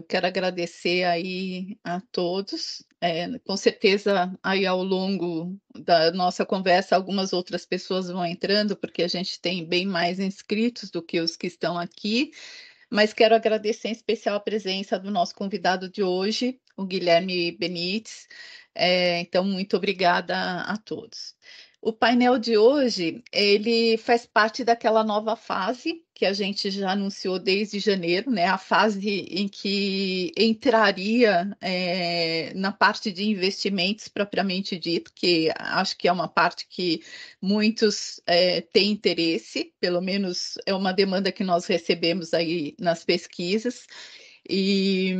Quero agradecer aí a todos. Com certeza, aí ao longo da nossa conversa, algumas outras pessoas vão entrando, porque a gente tem bem mais inscritos do que os que estão aqui, mas quero agradecer em especial a presença do nosso convidado de hoje, o Guilherme Benites. Então, muito obrigada a todos. O painel de hoje, ele faz parte daquela nova fase que a gente já anunciou desde janeiro, né? A fase em que entraria na parte de investimentos propriamente dito, que acho que é uma parte que muitos têm interesse, pelo menos é uma demanda que nós recebemos aí nas pesquisas. E,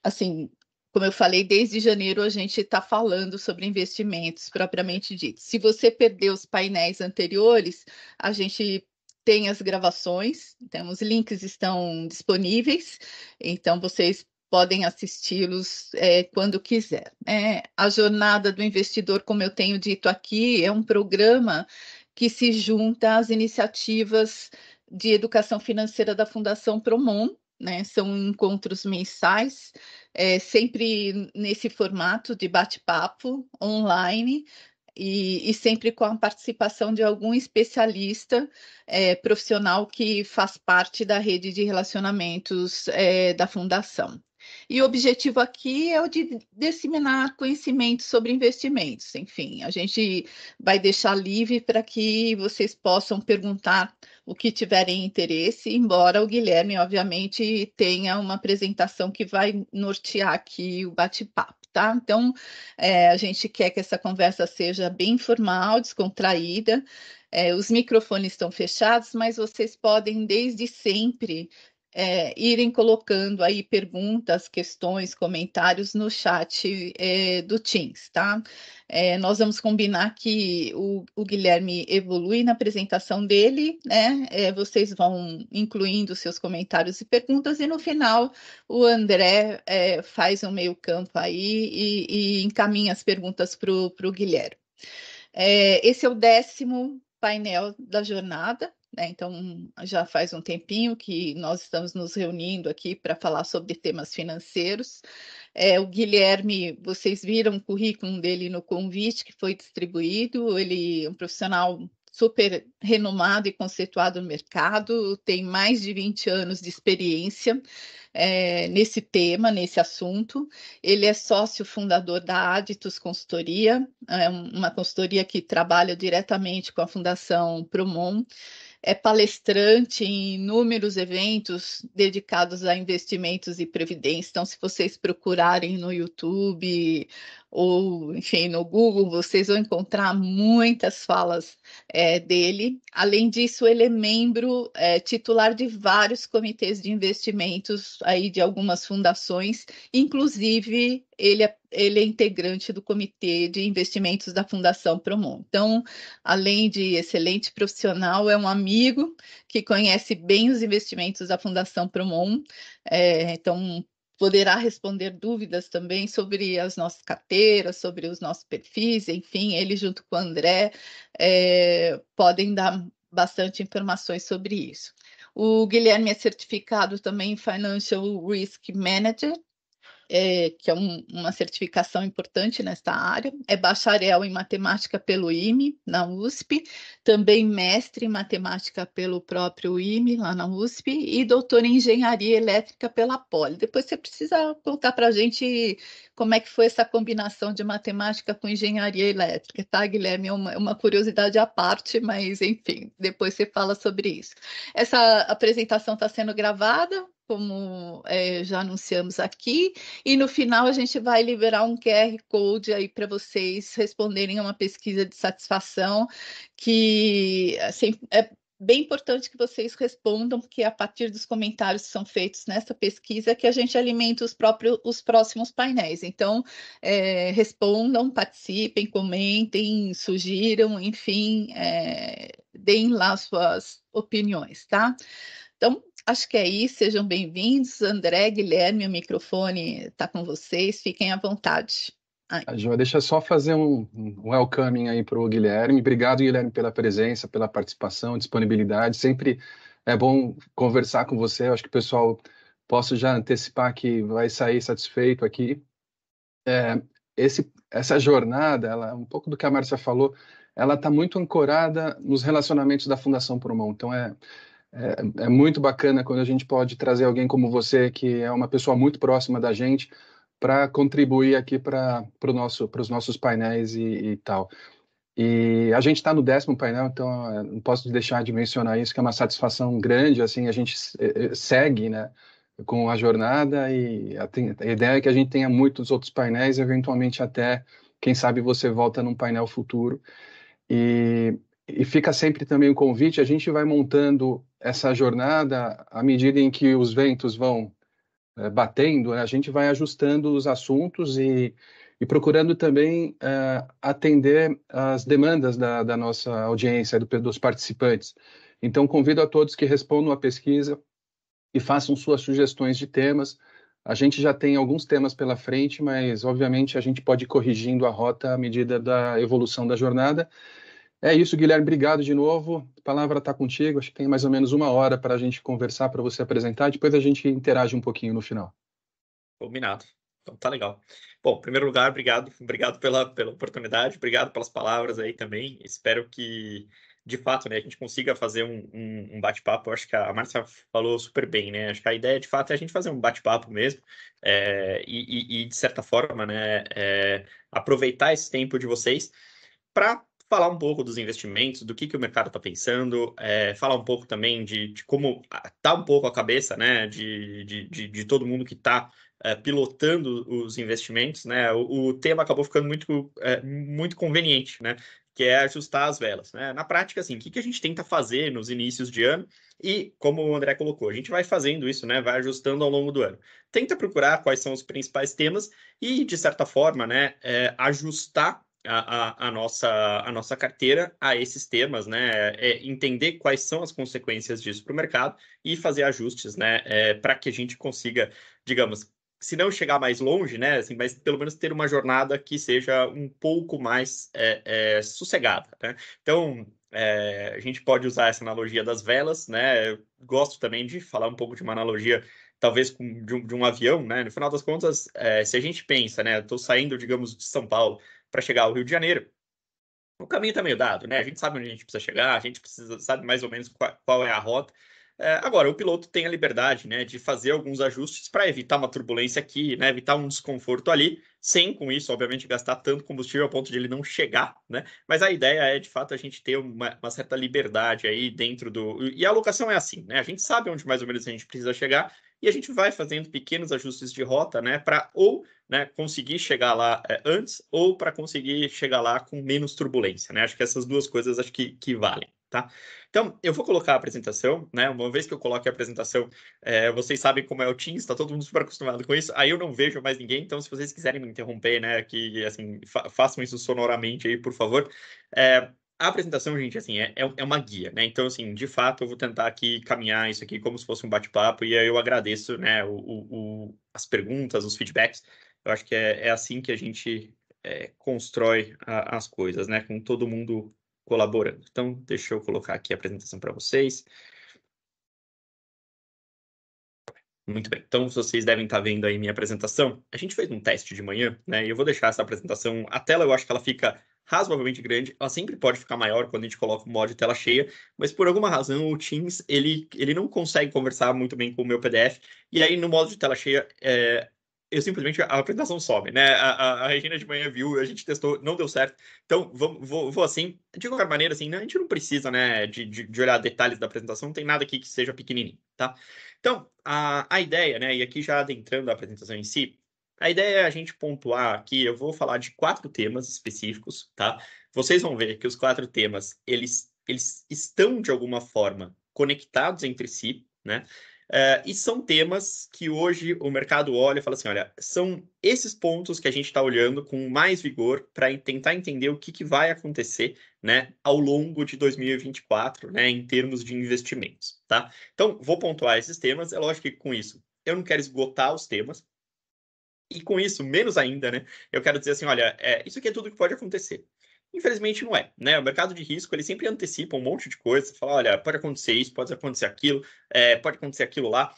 assim, como eu falei, desde janeiro a gente está falando sobre investimentos propriamente dito. Se você perdeu os painéis anteriores, a gente tem as gravações, então os links estão disponíveis, então vocês podem assisti-los quando quiser. A Jornada do Investidor, como eu tenho dito aqui, é um programa que se junta às iniciativas de educação financeira da Fundação Promon, né? São encontros mensais, sempre nesse formato de bate-papo online, e sempre com a participação de algum especialista profissional que faz parte da rede de relacionamentos da Fundação. E o objetivo aqui é o de disseminar conhecimento sobre investimentos. Enfim, a gente vai deixar livre para que vocês possam perguntar o que tiverem interesse, embora o Guilherme, obviamente, tenha uma apresentação que vai nortear aqui o bate-papo. Tá? Então, a gente quer que essa conversa seja bem informal, descontraída. Os microfones estão fechados, mas vocês podem, desde sempre, irem colocando aí perguntas, questões, comentários no chat do Teams, tá? Nós vamos combinar que o Guilherme evolui na apresentação dele, né? Vocês vão incluindo seus comentários e perguntas, e no final o André faz um meio campo aí e encaminha as perguntas para o Guilherme. Esse é o 10º painel da jornada, né? Então, já faz um tempinho que nós estamos nos reunindo aqui para falar sobre temas financeiros. O Guilherme, vocês viram o currículo dele no convite que foi distribuído, ele é um profissional super renomado e conceituado no mercado, tem mais de 20 anos de experiência nesse tema, nesse assunto. Ele é sócio fundador da Aditus Consultoria, uma consultoria que trabalha diretamente com a Fundação Promon. É palestrante em inúmeros eventos dedicados a investimentos e previdência. Então, se vocês procurarem no YouTube ou, enfim, no Google, vocês vão encontrar muitas falas dele. Além disso, ele é membro titular de vários comitês de investimentos aí de algumas fundações, inclusive ele é integrante do comitê de investimentos da Fundação Promon. Então, além de excelente profissional, é um amigo que conhece bem os investimentos da Fundação Promon, então poderá responder dúvidas também sobre as nossas carteiras, sobre os nossos perfis, enfim, ele junto com o André podem dar bastante informações sobre isso. O Guilherme é certificado também em Financial Risk Manager, que é uma certificação importante nesta área, é bacharel em matemática pelo IME, na USP, também mestre em matemática pelo próprio IME, lá na USP, e doutor em engenharia elétrica pela Poli. Depois você precisa contar para a gente como é que foi essa combinação de matemática com engenharia elétrica, tá, Guilherme? É uma curiosidade à parte, mas enfim, depois você fala sobre isso. Essa apresentação está sendo gravada, como já anunciamos aqui, e no final a gente vai liberar um QR Code aí para vocês responderem a uma pesquisa de satisfação, que assim, é bem importante que vocês respondam, porque a partir dos comentários que são feitos nessa pesquisa que a gente alimenta os próximos painéis. Então, respondam, participem, comentem, sugiram, enfim, deem lá suas opiniões, tá? Então, acho que é isso, sejam bem-vindos. André, Guilherme, o microfone está com vocês, fiquem à vontade. Ai. Jo, deixa eu só fazer um welcoming aí para o Guilherme. Obrigado, Guilherme, pela presença, pela participação, disponibilidade. Sempre é bom conversar com você. Eu acho que o pessoal posso já antecipar que vai sair satisfeito aqui. Essa jornada, ela, um pouco do que a Márcia falou, ela está muito ancorada nos relacionamentos da Fundação Promon. Então, é muito bacana quando a gente pode trazer alguém como você, que é uma pessoa muito próxima da gente, para contribuir aqui para os nossos painéis e tal. E a gente está no 10º painel, então não posso deixar de mencionar isso, que é uma satisfação grande, assim, a gente segue, né, com a jornada e a ideia é que a gente tenha muitos outros painéis, eventualmente até, quem sabe você volta num painel futuro. E fica sempre também o convite, a gente vai montando essa jornada à medida em que os ventos vão batendo, né, a gente vai ajustando os assuntos e procurando também atender as demandas da nossa audiência, dos participantes. Então, convido a todos que respondam a pesquisa e façam suas sugestões de temas. A gente já tem alguns temas pela frente, mas, obviamente, a gente pode ir corrigindo a rota à medida da evolução da jornada. É isso, Guilherme, obrigado de novo. A palavra está contigo. Acho que tem mais ou menos 1 hora para a gente conversar, para você apresentar. Depois a gente interage um pouquinho no final. Combinado. Então tá legal. Bom, em primeiro lugar, obrigado pela oportunidade, obrigado pelas palavras aí também. Espero que, de fato, né, a gente consiga fazer um bate-papo. Eu acho que a Márcia falou super bem, né? Acho que a ideia, de fato, é a gente fazer um bate-papo mesmo de certa forma, né, aproveitar esse tempo de vocês para falar um pouco dos investimentos, do que o mercado está pensando, falar um pouco também de como está um pouco a cabeça, né, de todo mundo que está pilotando os investimentos, né? O tema acabou ficando muito conveniente, né? Que é ajustar as velas, né? Na prática, assim, o que a gente tenta fazer nos inícios de ano e, como o André colocou, a gente vai fazendo isso, né? Vai ajustando ao longo do ano. Tenta procurar quais são os principais temas e, de certa forma, né, ajustar a nossa carteira a esses temas, né? Entender quais são as consequências disso para o mercado e fazer ajustes, né? Para que a gente consiga, digamos, se não chegar mais longe, né? Assim, mas pelo menos ter uma jornada que seja um pouco mais sossegada, né? Então, a gente pode usar essa analogia das velas, né? Eu gosto também de falar um pouco de uma analogia, talvez de um avião, né? No final das contas, se a gente pensa, né? Estou saindo, digamos, de São Paulo para chegar ao Rio de Janeiro, o caminho está meio dado, né? A gente sabe onde a gente precisa chegar, a gente sabe mais ou menos qual é a rota. Agora, o piloto tem a liberdade, né, de fazer alguns ajustes para evitar uma turbulência aqui, né, evitar um desconforto ali, sem, com isso, obviamente, gastar tanto combustível a ponto de ele não chegar, né? Mas a ideia é, de fato, a gente ter uma certa liberdade aí dentro do... E a alocação é assim, né? A gente sabe onde mais ou menos a gente precisa chegar e a gente vai fazendo pequenos ajustes de rota, né, para ou, né, conseguir chegar lá antes ou para conseguir chegar lá com menos turbulência, né? Acho que essas duas coisas acho que valem, tá? Então, eu vou colocar a apresentação, né? Uma vez que eu coloque a apresentação, vocês sabem como é o Teams, está todo mundo super acostumado com isso. Aí eu não vejo mais ninguém, então se vocês quiserem me interromper, né, que assim, façam isso sonoramente aí, por favor. A apresentação, gente, assim, é uma guia, né? Então, assim, de fato, eu vou tentar aqui caminhar isso aqui como se fosse um bate-papo e aí eu agradeço, né, as perguntas, os feedbacks. Eu acho que é assim que a gente constrói as coisas, né? Com todo mundo colaborando. Então, deixa eu colocar aqui a apresentação para vocês. Muito bem. Então, vocês devem estar vendo aí minha apresentação. A gente fez um teste de manhã, né? E eu vou deixar essa apresentação. A tela, eu acho que ela fica razoavelmente grande. Ela sempre pode ficar maior quando a gente coloca o modo de tela cheia, mas por alguma razão o Teams, ele não consegue conversar muito bem com o meu PDF. E aí, no modo de tela cheia, eu simplesmente, a apresentação sobe, né? A Regina de manhã viu, a gente testou, não deu certo. Então, vou assim. De qualquer maneira, assim, a gente não precisa, né, de olhar detalhes da apresentação, não tem nada aqui que seja pequenininho, tá? Então, a ideia, né, e aqui já adentrando a apresentação em si, a ideia é a gente pontuar aqui, eu vou falar de 4 temas específicos, tá? Vocês vão ver que os 4 temas, eles estão, de alguma forma, conectados entre si, né? E são temas que hoje o mercado olha e fala assim, olha, são esses pontos que a gente está olhando com mais vigor para tentar entender o que vai acontecer, né, ao longo de 2024, né, em termos de investimentos, tá? Então, vou pontuar esses temas. É lógico que com isso eu não quero esgotar os temas. E com isso, menos ainda, né? Eu quero dizer assim, olha, isso aqui é tudo que pode acontecer. Infelizmente não é, né? O mercado de risco, ele sempre antecipa um monte de coisa. Fala, olha, pode acontecer isso, pode acontecer aquilo lá.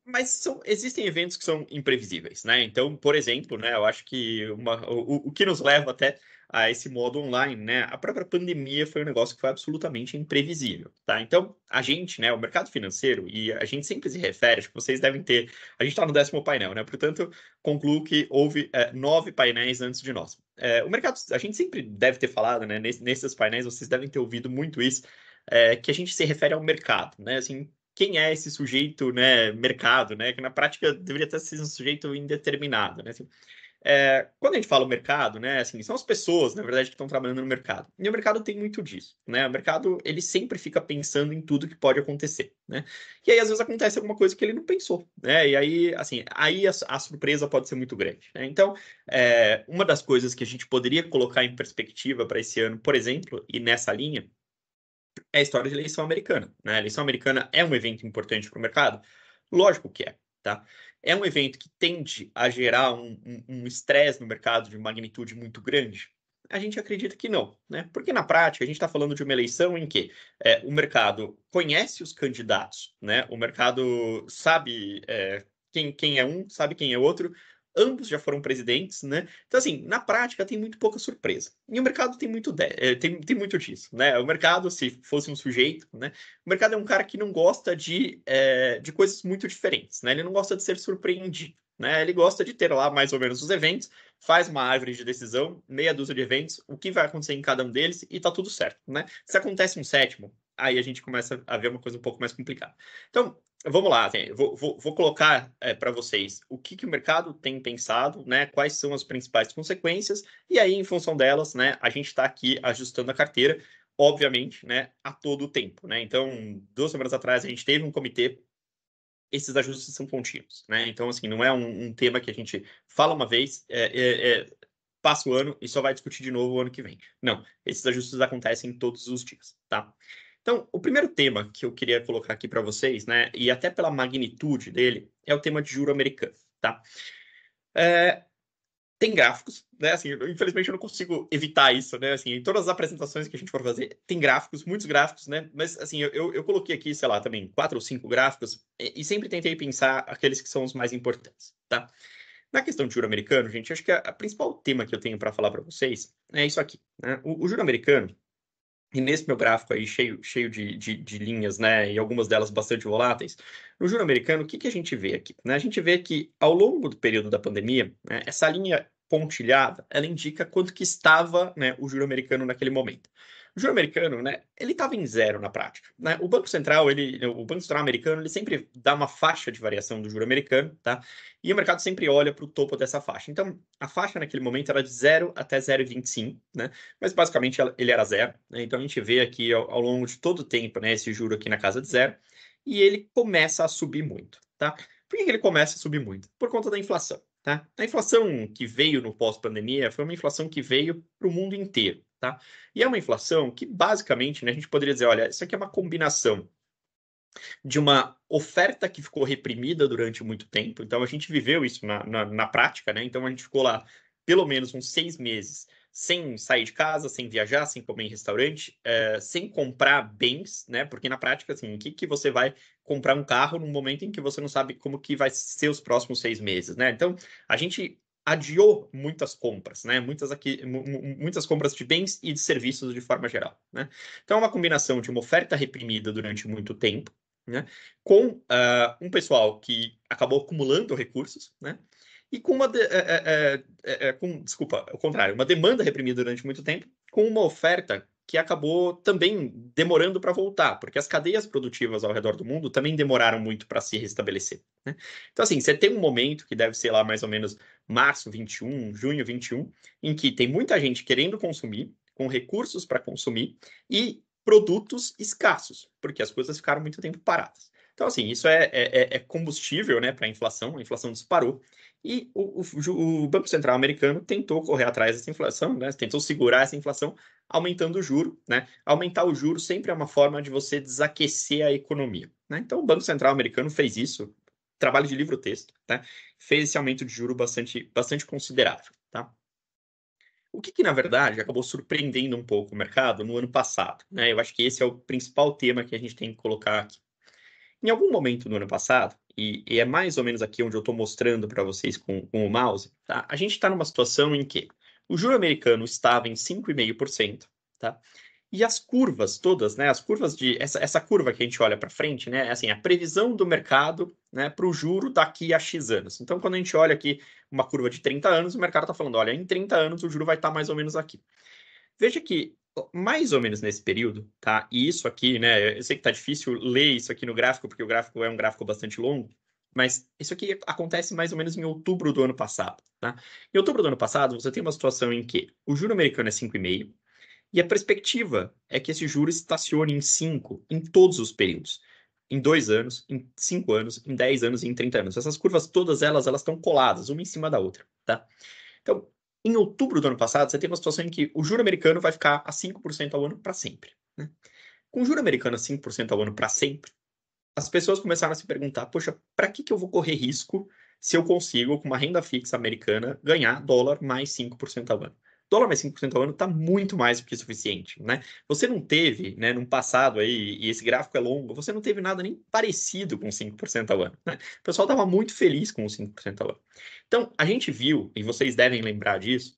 Mas existem eventos que são imprevisíveis, né? Então, por exemplo, né, eu acho que o que nos leva até a esse modo online, né? A própria pandemia foi um negócio que foi absolutamente imprevisível, tá? Então, a gente, né, o mercado financeiro, e a gente sempre se refere, acho que vocês devem ter, a gente está no 10º painel, né? Portanto, concluo que houve 9 painéis antes de nós. O mercado, a gente sempre deve ter falado, né? Nesses painéis, vocês devem ter ouvido muito isso, que a gente se refere ao mercado, né? Assim, quem é esse sujeito, né, mercado, né, que na prática deveria ter sido um sujeito indeterminado, né, assim, quando a gente fala o mercado, né, assim, são as pessoas, na verdade, que estão trabalhando no mercado, e o mercado tem muito disso, né, o mercado, ele sempre fica pensando em tudo que pode acontecer, né, e aí às vezes acontece alguma coisa que ele não pensou, né, e aí, assim, aí a surpresa pode ser muito grande, né, então, uma das coisas que a gente poderia colocar em perspectiva para esse ano, por exemplo, e nessa linha, é a história de eleição americana, né? A eleição americana é um evento importante para o mercado? Lógico que é, tá? É um evento que tende a gerar um estresse no mercado de magnitude muito grande? A gente acredita que não, né? Porque na prática a gente está falando de uma eleição em que o mercado conhece os candidatos, né? O mercado sabe quem é um, sabe quem é outro, ambos já foram presidentes, né? Então, assim, na prática tem muito pouca surpresa. E o mercado tem muito, tem muito disso, né? O mercado, se fosse um sujeito, né? O mercado é um cara que não gosta de coisas muito diferentes, né? Ele não gosta de ser surpreendido, né? Ele gosta de ter lá mais ou menos os eventos, faz uma árvore de decisão, meia dúzia de eventos, o que vai acontecer em cada um deles e tá tudo certo, né? Se acontece um sétimo, aí a gente começa a ver uma coisa um pouco mais complicada. Então, vamos lá, assim, vou colocar para vocês o que o mercado tem pensado, né? Quais são as principais consequências, e aí, em função delas, né, a gente está aqui ajustando a carteira, obviamente, né, a todo o tempo, né? Então, 2 semanas atrás, a gente teve um comitê, esses ajustes são contínuos, né? Então, assim, não é um tema que a gente fala uma vez, passa o ano e só vai discutir de novo o ano que vem. Não, esses ajustes acontecem todos os dias, tá? Então, o primeiro tema que eu queria colocar aqui para vocês, né, e até pela magnitude dele, é o tema de juro americano, tá? Tem gráficos, né, assim, infelizmente eu não consigo evitar isso, né, assim, em todas as apresentações que a gente for fazer, tem gráficos, muitos gráficos, né, mas, assim, eu coloquei aqui, sei lá, também 4 ou 5 gráficos, e sempre tentei pensar aqueles que são os mais importantes, tá? Na questão de juro americano, gente, acho que a principal tema que eu tenho para falar para vocês é isso aqui, né? O juro americano, e nesse meu gráfico aí, cheio de linhas, né, e algumas delas bastante voláteis, no juro americano, o que a gente vê aqui? Né? A gente vê que, ao longo do período da pandemia, né, essa linha pontilhada, ela indica quanto que estava, né, o juro americano naquele momento. O juro americano, né, ele estava em zero na prática, né? O Banco Central americano, ele sempre dá uma faixa de variação do juro americano, tá? E o mercado sempre olha para o topo dessa faixa. Então, a faixa naquele momento era de 0 até 0,25, né? Mas basicamente ele era zero, né? Então a gente vê aqui ao longo de todo o tempo, né, esse juro aqui na casa de zero, e ele começa a subir muito, tá? Por que ele começa a subir muito? Por conta da inflação, tá? A inflação que veio no pós-pandemia foi uma inflação que veio para o mundo inteiro, tá? E é uma inflação que basicamente, né, a gente poderia dizer, olha, isso aqui é uma combinação de uma oferta que ficou reprimida durante muito tempo. Então, a gente viveu isso na prática, né? Então, a gente ficou lá pelo menos uns 6 meses sem sair de casa, sem viajar, sem comer em restaurante, sem comprar bens, né? Porque na prática, assim, o que você vai comprar um carro num momento em que você não sabe como que vai ser os próximos 6 meses, né? Então, a gente adiou muitas compras, né? Muitas compras de bens e de serviços de forma geral, né? Então, é uma combinação de uma oferta reprimida durante muito tempo, né, com um pessoal que acabou acumulando recursos, né, e com desculpa, ao contrário, uma demanda reprimida durante muito tempo, com uma oferta que acabou também demorando para voltar, porque as cadeias produtivas ao redor do mundo também demoraram muito para se restabelecer, né? Então, assim, você tem um momento que deve ser lá mais ou menos março 21, junho 21, em que tem muita gente querendo consumir, com recursos para consumir, e produtos escassos, porque as coisas ficaram muito tempo paradas. Então, assim, isso é combustível, né, para a inflação disparou, e o Banco Central americano tentou correr atrás dessa inflação, né, tentou segurar essa inflação, aumentando o juro, né? Aumentar o juro sempre é uma forma de você desaquecer a economia, né? Então, o Banco Central americano fez isso, trabalho de livro-texto, né? Fez esse aumento de juro bastante considerável, tá? O que, na verdade, acabou surpreendendo um pouco o mercado no ano passado, né? Eu acho que esse é o principal tema que a gente tem que colocar aqui. Em algum momento do ano passado, e é mais ou menos aqui onde eu estou mostrando para vocês com o mouse, tá? A gente está numa situação em que o juro americano estava em 5,5%, tá? E as curvas todas, né? As curvas essa curva que a gente olha para frente, né? Assim, a previsão do mercado, né? Para o juro daqui a X anos. Então, quando a gente olha aqui uma curva de 30 anos, o mercado está falando, olha, em 30 anos o juro vai estar mais ou menos aqui. Veja que mais ou menos nesse período, tá? E isso aqui, né? Eu sei que tá difícil ler isso aqui no gráfico, porque o gráfico é um gráfico bastante longo, mas isso aqui acontece mais ou menos em outubro do ano passado, tá? Em outubro do ano passado, você tem uma situação em que o juro americano é 5,5%, e a perspectiva é que esse juro estacione em 5 em todos os períodos. Em 2 anos, em 5 anos, em 10 anos e em 30 anos. Essas curvas, todas elas estão coladas, uma em cima da outra, tá? Então, em outubro do ano passado, você tem uma situação em que o juro americano vai ficar a 5% ao ano para sempre, né? Com o juro americano a 5% ao ano para sempre, as pessoas começaram a se perguntar, poxa, para que eu vou correr risco se eu consigo, com uma renda fixa americana, ganhar dólar mais 5% ao ano? Dólar mais 5% ao ano está muito mais do que suficiente, né? Você não teve, né, num passado aí, e esse gráfico é longo, você não teve nada nem parecido com 5% ao ano, né? O pessoal estava muito feliz com os 5% ao ano. Então, a gente viu, e vocês devem lembrar disso,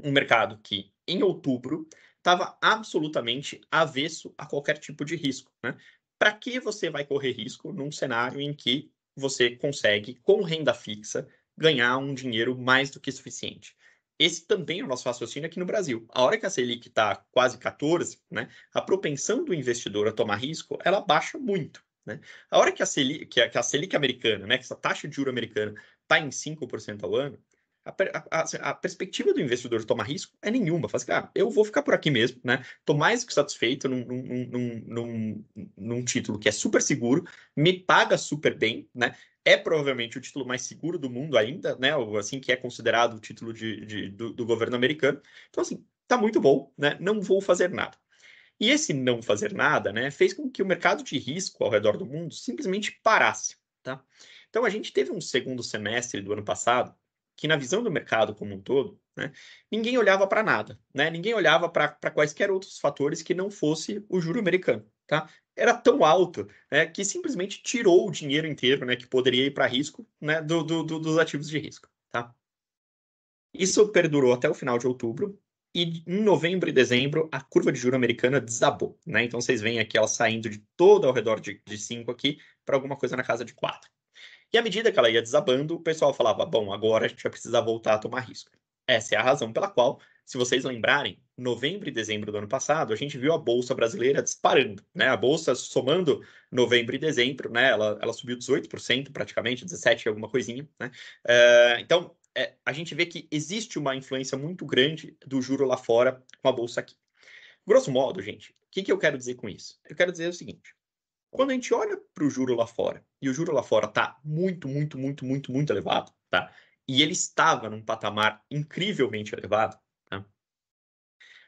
um mercado que, em outubro, estava absolutamente avesso a qualquer tipo de risco, né? Para que você vai correr risco num cenário em que você consegue, com renda fixa, ganhar um dinheiro mais do que suficiente? Esse também é o nosso raciocínio aqui no Brasil. A hora que a Selic está quase 14, né, a propensão do investidor a tomar risco, ela baixa muito, né? A hora que a Selic americana, né, que essa taxa de juros americana está em 5% ao ano, a perspectiva do investidor tomar risco é nenhuma. Fala assim, cara, eu vou ficar por aqui mesmo, né? Estou mais que satisfeito num título que é super seguro, me paga super bem, né? É provavelmente o título mais seguro do mundo ainda, né? Assim, que é considerado o título do governo americano. Então, assim, tá muito bom, né? Não vou fazer nada. E esse não fazer nada, né, fez com que o mercado de risco ao redor do mundo simplesmente parasse, tá? Então, a gente teve um segundo semestre do ano passado que, na visão do mercado como um todo, né, ninguém olhava para nada, né? Ninguém olhava para quaisquer outros fatores que não fosse o juro americano, tá? Era tão alto, né, que simplesmente tirou o dinheiro inteiro, né, que poderia ir para risco, né, dos ativos de risco, tá? Isso perdurou até o final de outubro, e em novembro e dezembro a curva de juro americana desabou, né? Então vocês veem aqui ela saindo de todo ao redor de 5 aqui para alguma coisa na casa de 4. E à medida que ela ia desabando, o pessoal falava, bom, agora a gente vai precisar voltar a tomar risco. Essa é a razão pela qual, se vocês lembrarem, novembro e dezembro do ano passado, a gente viu a Bolsa brasileira disparando, né? A Bolsa, somando novembro e dezembro, né? Ela subiu 18% praticamente, 17% alguma coisinha, né? Então, a gente vê que existe uma influência muito grande do juro lá fora com a Bolsa aqui. Grosso modo, gente, o que eu quero dizer com isso? Eu quero dizer o seguinte, quando a gente olha para o juro lá fora, e o juro lá fora está muito, muito, muito, muito, muito elevado, tá? E ele estava num patamar incrivelmente elevado, tá?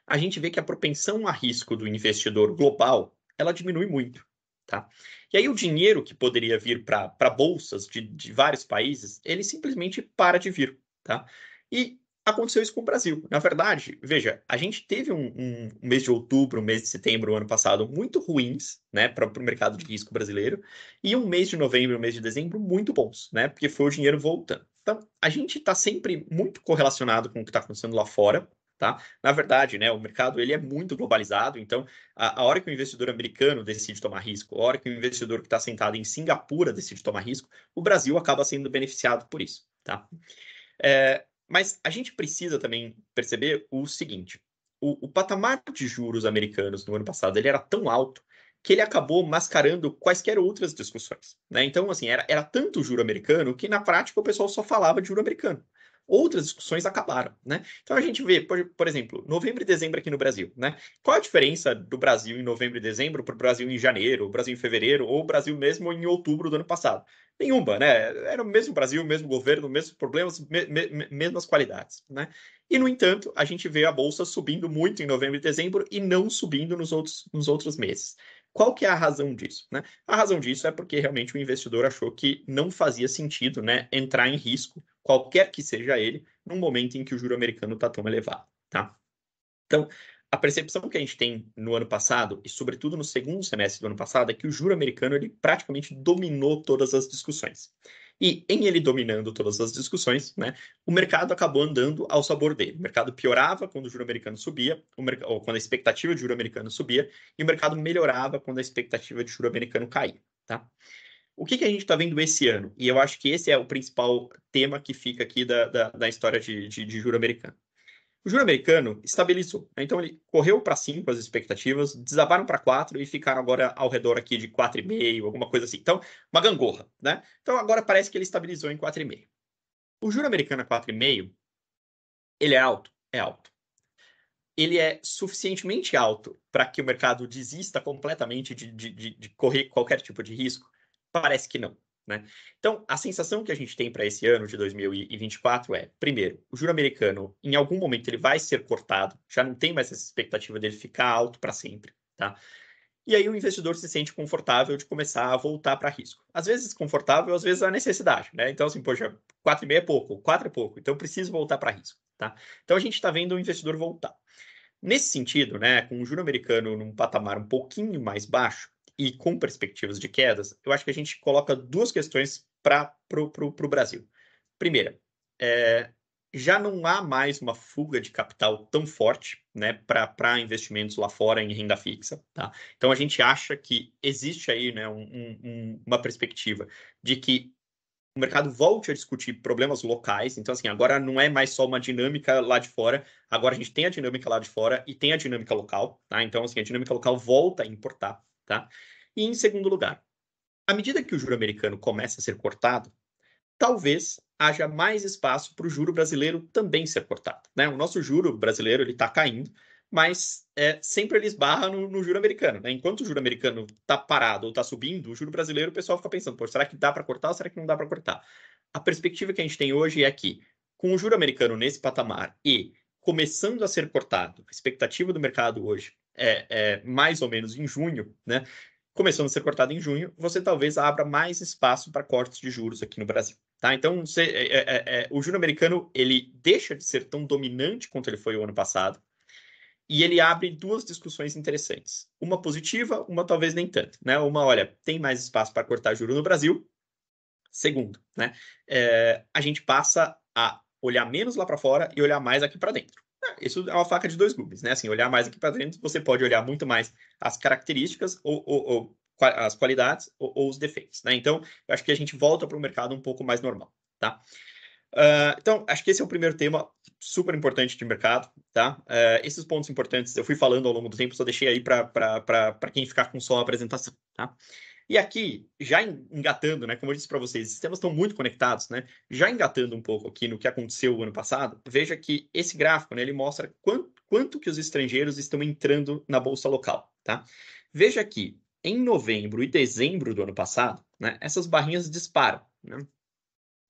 A gente vê que a propensão a risco do investidor global, ela diminui muito, tá? E aí o dinheiro que poderia vir para bolsas de vários países, ele simplesmente para de vir, tá? E aconteceu isso com o Brasil. Na verdade, veja, a gente teve um mês de outubro, um mês de setembro, ano passado, muito ruins, né, para o mercado de risco brasileiro, e um mês de novembro, um mês de dezembro, muito bons, né, porque foi o dinheiro voltando. Então, a gente está sempre muito correlacionado com o que está acontecendo lá fora, tá? Na verdade, né, o mercado ele é muito globalizado, então a hora que o investidor americano decide tomar risco, a hora que o investidor que está sentado em Singapura decide tomar risco, o Brasil acaba sendo beneficiado por isso, tá? Mas a gente precisa também perceber o seguinte, o patamar de juros americanos no ano passado ele era tão alto que ele acabou mascarando quaisquer outras discussões, né? Então, assim, era tanto juro americano que, na prática, o pessoal só falava de juro americano. Outras discussões acabaram, né? Então, a gente vê, por exemplo, novembro e dezembro aqui no Brasil, né? Qual a diferença do Brasil em novembro e dezembro para o Brasil em janeiro, o Brasil em fevereiro, ou o Brasil mesmo em outubro do ano passado? Nenhuma, né? Era o mesmo Brasil, o mesmo governo, mesmos problemas, mesmas qualidades, né? E, no entanto, a gente vê a Bolsa subindo muito em novembro e dezembro e não subindo nos outros meses. Qual que é a razão disso, né? A razão disso é porque realmente o investidor achou que não fazia sentido, né, entrar em risco, qualquer que seja ele, num momento em que o juro americano está tão elevado, tá? Então, A percepção que a gente tem no ano passado, e sobretudo no segundo semestre do ano passado, é que o juro americano ele praticamente dominou todas as discussões. E em ele dominando todas as discussões, né, o mercado acabou andando ao sabor dele. O mercado piorava quando o juro americano subia, ou quando a expectativa de juro americano subia, e o mercado melhorava quando a expectativa de juro americano caía. Tá? O que a gente está vendo esse ano? E eu acho que esse é o principal tema que fica aqui da história de juro americano. O juro americano estabilizou, né? Então ele correu para 5 as expectativas, desabaram para 4 e ficaram agora ao redor aqui de 4,5, alguma coisa assim. Então, uma gangorra, né? Então agora parece que ele estabilizou em 4,5. O juro americano a 4,5, ele é alto? É alto. Ele é suficientemente alto para que o mercado desista completamente de correr qualquer tipo de risco? Parece que não. Né? Então, a sensação que a gente tem para esse ano de 2024 é, primeiro, o juro americano, em algum momento, ele vai ser cortado, já não tem mais essa expectativa dele ficar alto para sempre. Tá? E aí o investidor se sente confortável de começar a voltar para risco. Às vezes confortável, às vezes a necessidade. Né? Então, assim, poxa, 4,5 é pouco, 4 é pouco, então preciso voltar para risco. Tá? Então, a gente está vendo o investidor voltar. Nesse sentido, né, com o juro americano num patamar um pouquinho mais baixo, e com perspectivas de quedas, eu acho que a gente coloca duas questões para o Brasil. Primeira, já não há mais uma fuga de capital tão forte, né, para investimentos lá fora em renda fixa. Tá? Então, a gente acha que existe aí, né, uma perspectiva de que o mercado volte a discutir problemas locais. Então, assim, agora não é mais só uma dinâmica lá de fora, agora a gente tem a dinâmica lá de fora e tem a dinâmica local. Tá? Então, assim, a dinâmica local volta a importar. Tá? E, em segundo lugar, à medida que o juro americano começa a ser cortado, talvez haja mais espaço para o juro brasileiro também ser cortado. Né? O nosso juro brasileiro está caindo, mas sempre ele esbarra no juro americano. Né? Enquanto o juro americano está parado ou está subindo, o juro brasileiro, o pessoal fica pensando, será que dá para cortar ou será que não dá para cortar? A perspectiva que a gente tem hoje é que, com o juro americano nesse patamar e começando a ser cortado, a expectativa do mercado hoje é mais ou menos em junho, né? Começando a ser cortado em junho, você talvez abra mais espaço para cortes de juros aqui no Brasil. Tá? Então, o juro americano ele deixa de ser tão dominante quanto ele foi o ano passado, e ele abre duas discussões interessantes. Uma positiva, uma talvez nem tanto. Né? Uma, olha, tem mais espaço para cortar juro no Brasil. Segundo, né? A gente passa a olhar menos lá para fora e olhar mais aqui para dentro. Isso é uma faca de dois gumes, né? Assim, olhar mais aqui para dentro, você pode olhar muito mais as características ou as qualidades ou os defeitos, né? Então, eu acho que a gente volta para o mercado um pouco mais normal, tá? Então, acho que esse é o primeiro tema super importante de mercado, tá? Esses pontos importantes eu fui falando ao longo do tempo, só deixei aí para quem ficar com só a apresentação, tá? E aqui, já engatando, né, como eu disse para vocês, os sistemas estão muito conectados, né? Já engatando um pouco aqui no que aconteceu o ano passado, veja que esse gráfico, né, ele mostra quanto que os estrangeiros estão entrando na bolsa local, tá? Veja que em novembro e dezembro do ano passado, né, essas barrinhas disparam, né?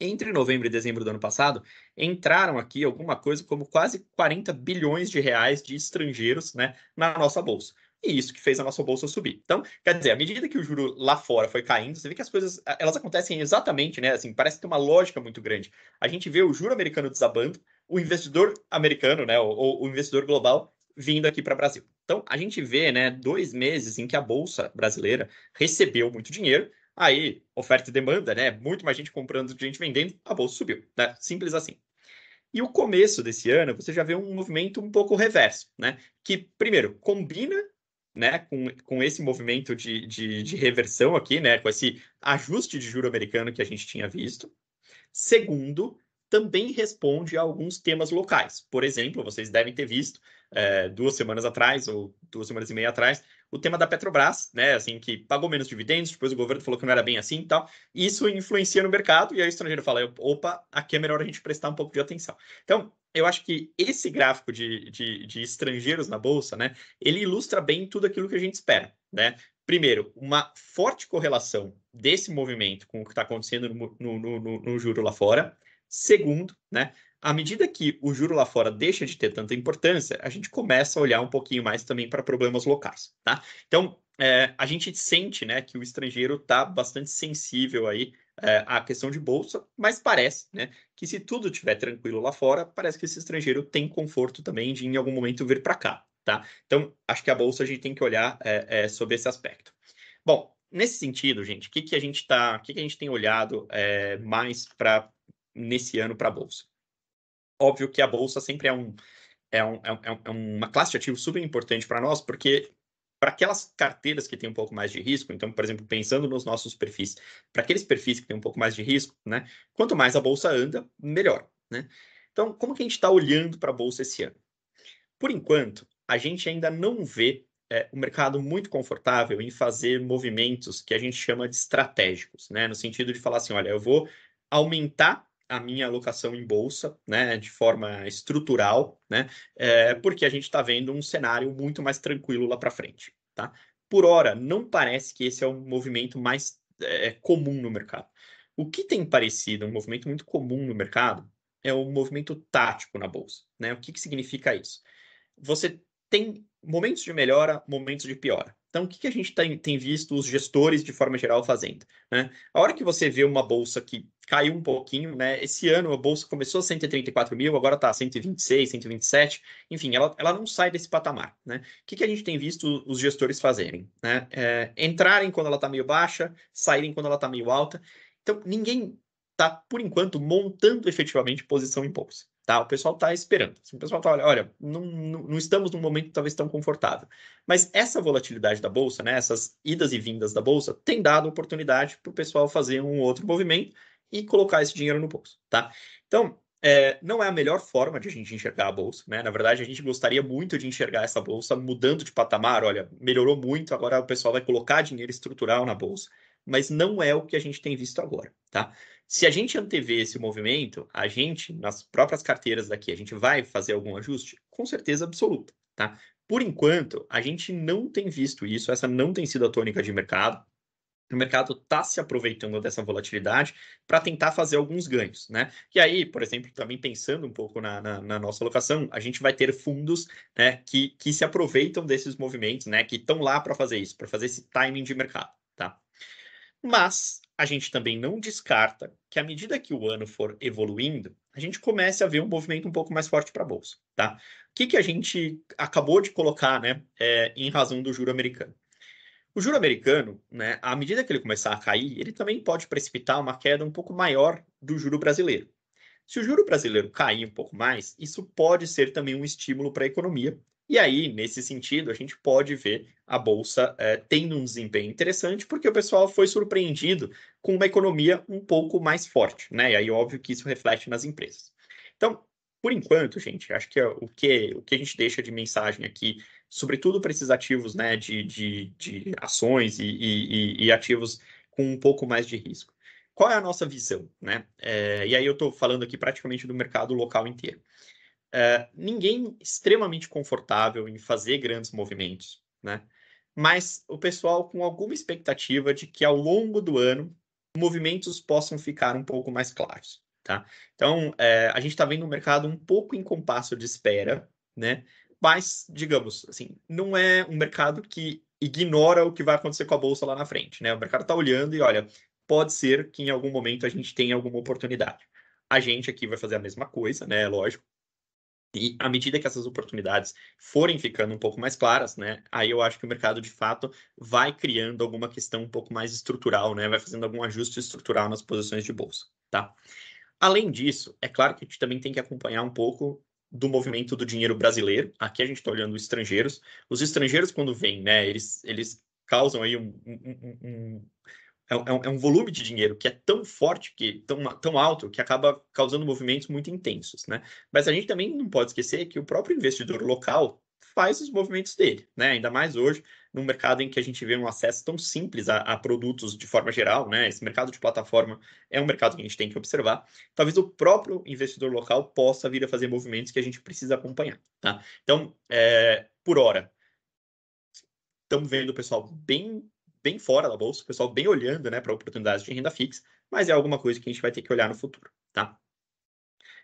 Entre novembro e dezembro do ano passado, entraram aqui alguma coisa como quase 40 bilhões de reais de estrangeiros, né, na nossa bolsa. E isso que fez a nossa bolsa subir. Então, quer dizer, à medida que o juro lá fora foi caindo, você vê que as coisas, elas acontecem exatamente, né? Assim, parece ter uma lógica muito grande. A gente vê o juro americano desabando, o investidor americano, né, ou o investidor global vindo aqui para o Brasil. Então, a gente vê, né, 2 meses em que a bolsa brasileira recebeu muito dinheiro. Aí, oferta e demanda, né? Muito mais gente comprando do que gente vendendo, a bolsa subiu, né? Simples assim. E o começo desse ano, você já vê um movimento um pouco reverso, né? Que, primeiro, combina, né, com esse movimento de reversão aqui, né? Com esse ajuste de juro americano que a gente tinha visto. Segundo, também responde a alguns temas locais. Por exemplo, vocês devem ter visto 2 semanas atrás, ou 2 semanas e meia atrás, o tema da Petrobras, né, assim, que pagou menos dividendos, depois o governo falou que não era bem assim e tal. Isso influencia no mercado e aí o estrangeiro fala, opa, aqui é melhor a gente prestar um pouco de atenção. Então, eu acho que esse gráfico de estrangeiros na Bolsa, né, ele ilustra bem tudo aquilo que a gente espera, né? Primeiro, uma forte correlação desse movimento com o que está acontecendo no juro lá fora. Segundo, né, à medida que o juro lá fora deixa de ter tanta importância, a gente começa a olhar um pouquinho mais também para problemas locais, tá? Então, a gente sente, né, que o estrangeiro está bastante sensível aí à questão de bolsa, mas parece, né, que se tudo estiver tranquilo lá fora, parece que esse estrangeiro tem conforto também de em algum momento vir para cá. tá? Então, acho que a Bolsa a gente tem que olhar sobre esse aspecto. Bom, nesse sentido, gente, o que a gente tem olhado mais nesse ano para a Bolsa? Óbvio que a Bolsa sempre é uma classe de ativos super importante para nós, porque para aquelas carteiras que têm um pouco mais de risco, então, por exemplo, pensando nos nossos perfis, para aqueles perfis que têm um pouco mais de risco, né, quanto mais a Bolsa anda, melhor, né? Então, como que a gente está olhando para a Bolsa esse ano? Por enquanto, a gente ainda não vê o mercado muito confortável em fazer movimentos que a gente chama de estratégicos, né? No sentido de falar assim, olha, eu vou aumentar a minha alocação em bolsa, né, de forma estrutural, né, porque a gente está vendo um cenário muito mais tranquilo lá para frente, tá? Por hora, não parece que esse é o movimento mais comum no mercado. O que tem parecido um movimento muito comum no mercado é o movimento tático na bolsa, né? O que significa isso? Você tem momentos de melhora, momentos de piora. Então, o que a gente tem visto os gestores, de forma geral, fazendo? Né? A hora que você vê uma bolsa que caiu um pouquinho, né? Esse ano a bolsa começou a 134 mil, agora está a 126, 127, enfim, ela não sai desse patamar. Né? O que a gente tem visto os gestores fazerem? Né? Entrarem quando ela está meio baixa, saírem quando ela está meio alta. Então, ninguém está, por enquanto, montando efetivamente posição em bolsa. Tá? O pessoal está esperando. O pessoal está, olha, não estamos num momento talvez tão confortável. Mas essa volatilidade da Bolsa, né, essas idas e vindas da Bolsa, tem dado oportunidade para o pessoal fazer um outro movimento e colocar esse dinheiro no bolso. Tá? Então, não é a melhor forma de a gente enxergar a Bolsa. Né? Na verdade, a gente gostaria muito de enxergar essa Bolsa mudando de patamar. Olha, melhorou muito, agora o pessoal vai colocar dinheiro estrutural na Bolsa. Mas não é o que a gente tem visto agora. Tá? Se a gente antever esse movimento, a gente, nas próprias carteiras daqui, a gente vai fazer algum ajuste? Com certeza absoluta, tá? Por enquanto, a gente não tem visto isso, essa não tem sido a tônica de mercado. O mercado está se aproveitando dessa volatilidade para tentar fazer alguns ganhos, né? E aí, por exemplo, também pensando um pouco na nossa alocação, a gente vai ter fundos, né, que se aproveitam desses movimentos, né, que estão lá para fazer isso, para fazer esse timing de mercado, tá? Mas a gente também não descarta que, à medida que o ano for evoluindo, a gente comece a ver um movimento um pouco mais forte para a Bolsa. Tá? O que a gente acabou de colocar, né, em razão do juro americano? O juro americano, né, à medida que ele começar a cair, ele também pode precipitar uma queda um pouco maior do juro brasileiro. Se o juro brasileiro cair um pouco mais, isso pode ser também um estímulo para a economia. E aí, nesse sentido, a gente pode ver a Bolsa tendo um desempenho interessante, porque o pessoal foi surpreendido com uma economia um pouco mais forte, né? E aí, óbvio que isso reflete nas empresas. Então, por enquanto, gente, acho que o que a gente deixa de mensagem aqui, sobretudo para esses ativos, né, de ações e ativos com um pouco mais de risco. Qual é a nossa visão, né? E aí eu estou falando aqui praticamente do mercado local inteiro. Ninguém extremamente confortável em fazer grandes movimentos, né? Mas o pessoal com alguma expectativa de que ao longo do ano movimentos possam ficar um pouco mais claros, tá? Então, a gente está vendo um mercado um pouco em compasso de espera, né? Mas, digamos assim, não é um mercado que ignora o que vai acontecer com a bolsa lá na frente, né? O mercado está olhando e, olha, pode ser que em algum momento a gente tenha alguma oportunidade. A gente aqui vai fazer a mesma coisa, né? Lógico. E à medida que essas oportunidades forem ficando um pouco mais claras, né, aí eu acho que o mercado de fato vai criando alguma questão um pouco mais estrutural, né, vai fazendo algum ajuste estrutural nas posições de bolsa, tá? Além disso, é claro que a gente também tem que acompanhar um pouco do movimento do dinheiro brasileiro. Aqui a gente está olhando os estrangeiros. Os estrangeiros, quando vêm, né, eles causam aí é um volume de dinheiro que é tão forte, tão alto, que acaba causando movimentos muito intensos, né? Mas a gente também não pode esquecer que o próprio investidor local faz os movimentos dele, né? Ainda mais hoje, num mercado em que a gente vê um acesso tão simples a produtos de forma geral, né? Esse mercado de plataforma é um mercado que a gente tem que observar. Talvez o próprio investidor local possa vir a fazer movimentos que a gente precisa acompanhar, tá? Então, por hora, estamos vendo o pessoal bem fora da bolsa, o pessoal bem olhando, né, para oportunidades de renda fixa, mas é alguma coisa que a gente vai ter que olhar no futuro, tá?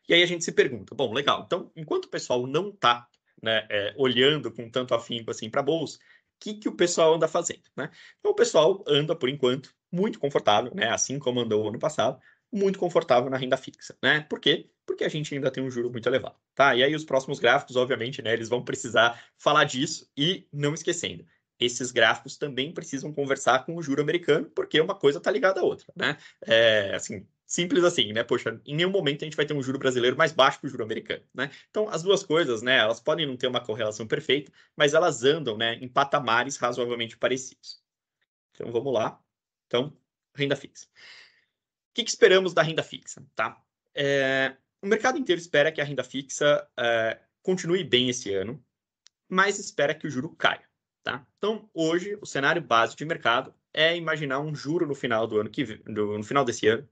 E aí a gente se pergunta, bom, legal, então, enquanto o pessoal não está, né, olhando com tanto afinco assim para a bolsa, o que o pessoal anda fazendo, né? Então, o pessoal anda, por enquanto, muito confortável, né, assim como andou ano passado, muito confortável na renda fixa, né? Por quê? Porque porque a gente ainda tem um juro muito elevado, tá? E aí os próximos gráficos, obviamente, né, eles vão precisar falar disso e não esquecendo, esses gráficos também precisam conversar com o juro americano, porque uma coisa está ligada à outra, né? Assim, simples assim, né? Poxa, em nenhum momento a gente vai ter um juro brasileiro mais baixo que o juro americano, né? Então, as duas coisas, né, elas podem não ter uma correlação perfeita, mas elas andam, né, em patamares razoavelmente parecidos. Então, vamos lá. Então, renda fixa. O que esperamos da renda fixa, tá? O mercado inteiro espera que a renda fixa continue bem esse ano, mas espera que o juro caia. Tá? Então, hoje, o cenário básico de mercado é imaginar um juro no final do ano no final desse ano,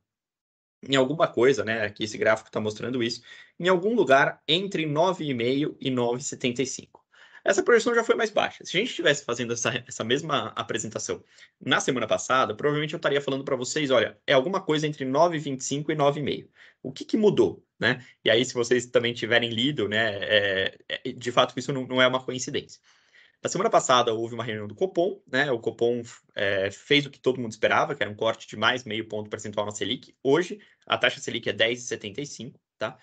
em alguma coisa, né? Aqui esse gráfico está mostrando isso, em algum lugar entre 9,5 e 9,75. Essa projeção já foi mais baixa. Se a gente estivesse fazendo essa mesma apresentação na semana passada, provavelmente eu estaria falando para vocês, olha, é alguma coisa entre 9,25 e 9,5. O que mudou, né? E aí, se vocês também tiverem lido, né, de fato, isso não é uma coincidência. Na semana passada houve uma reunião do Copom, né? O Copom fez o que todo mundo esperava, que era um corte de mais meio ponto percentual na Selic. Hoje, a taxa Selic é 10,75, tá?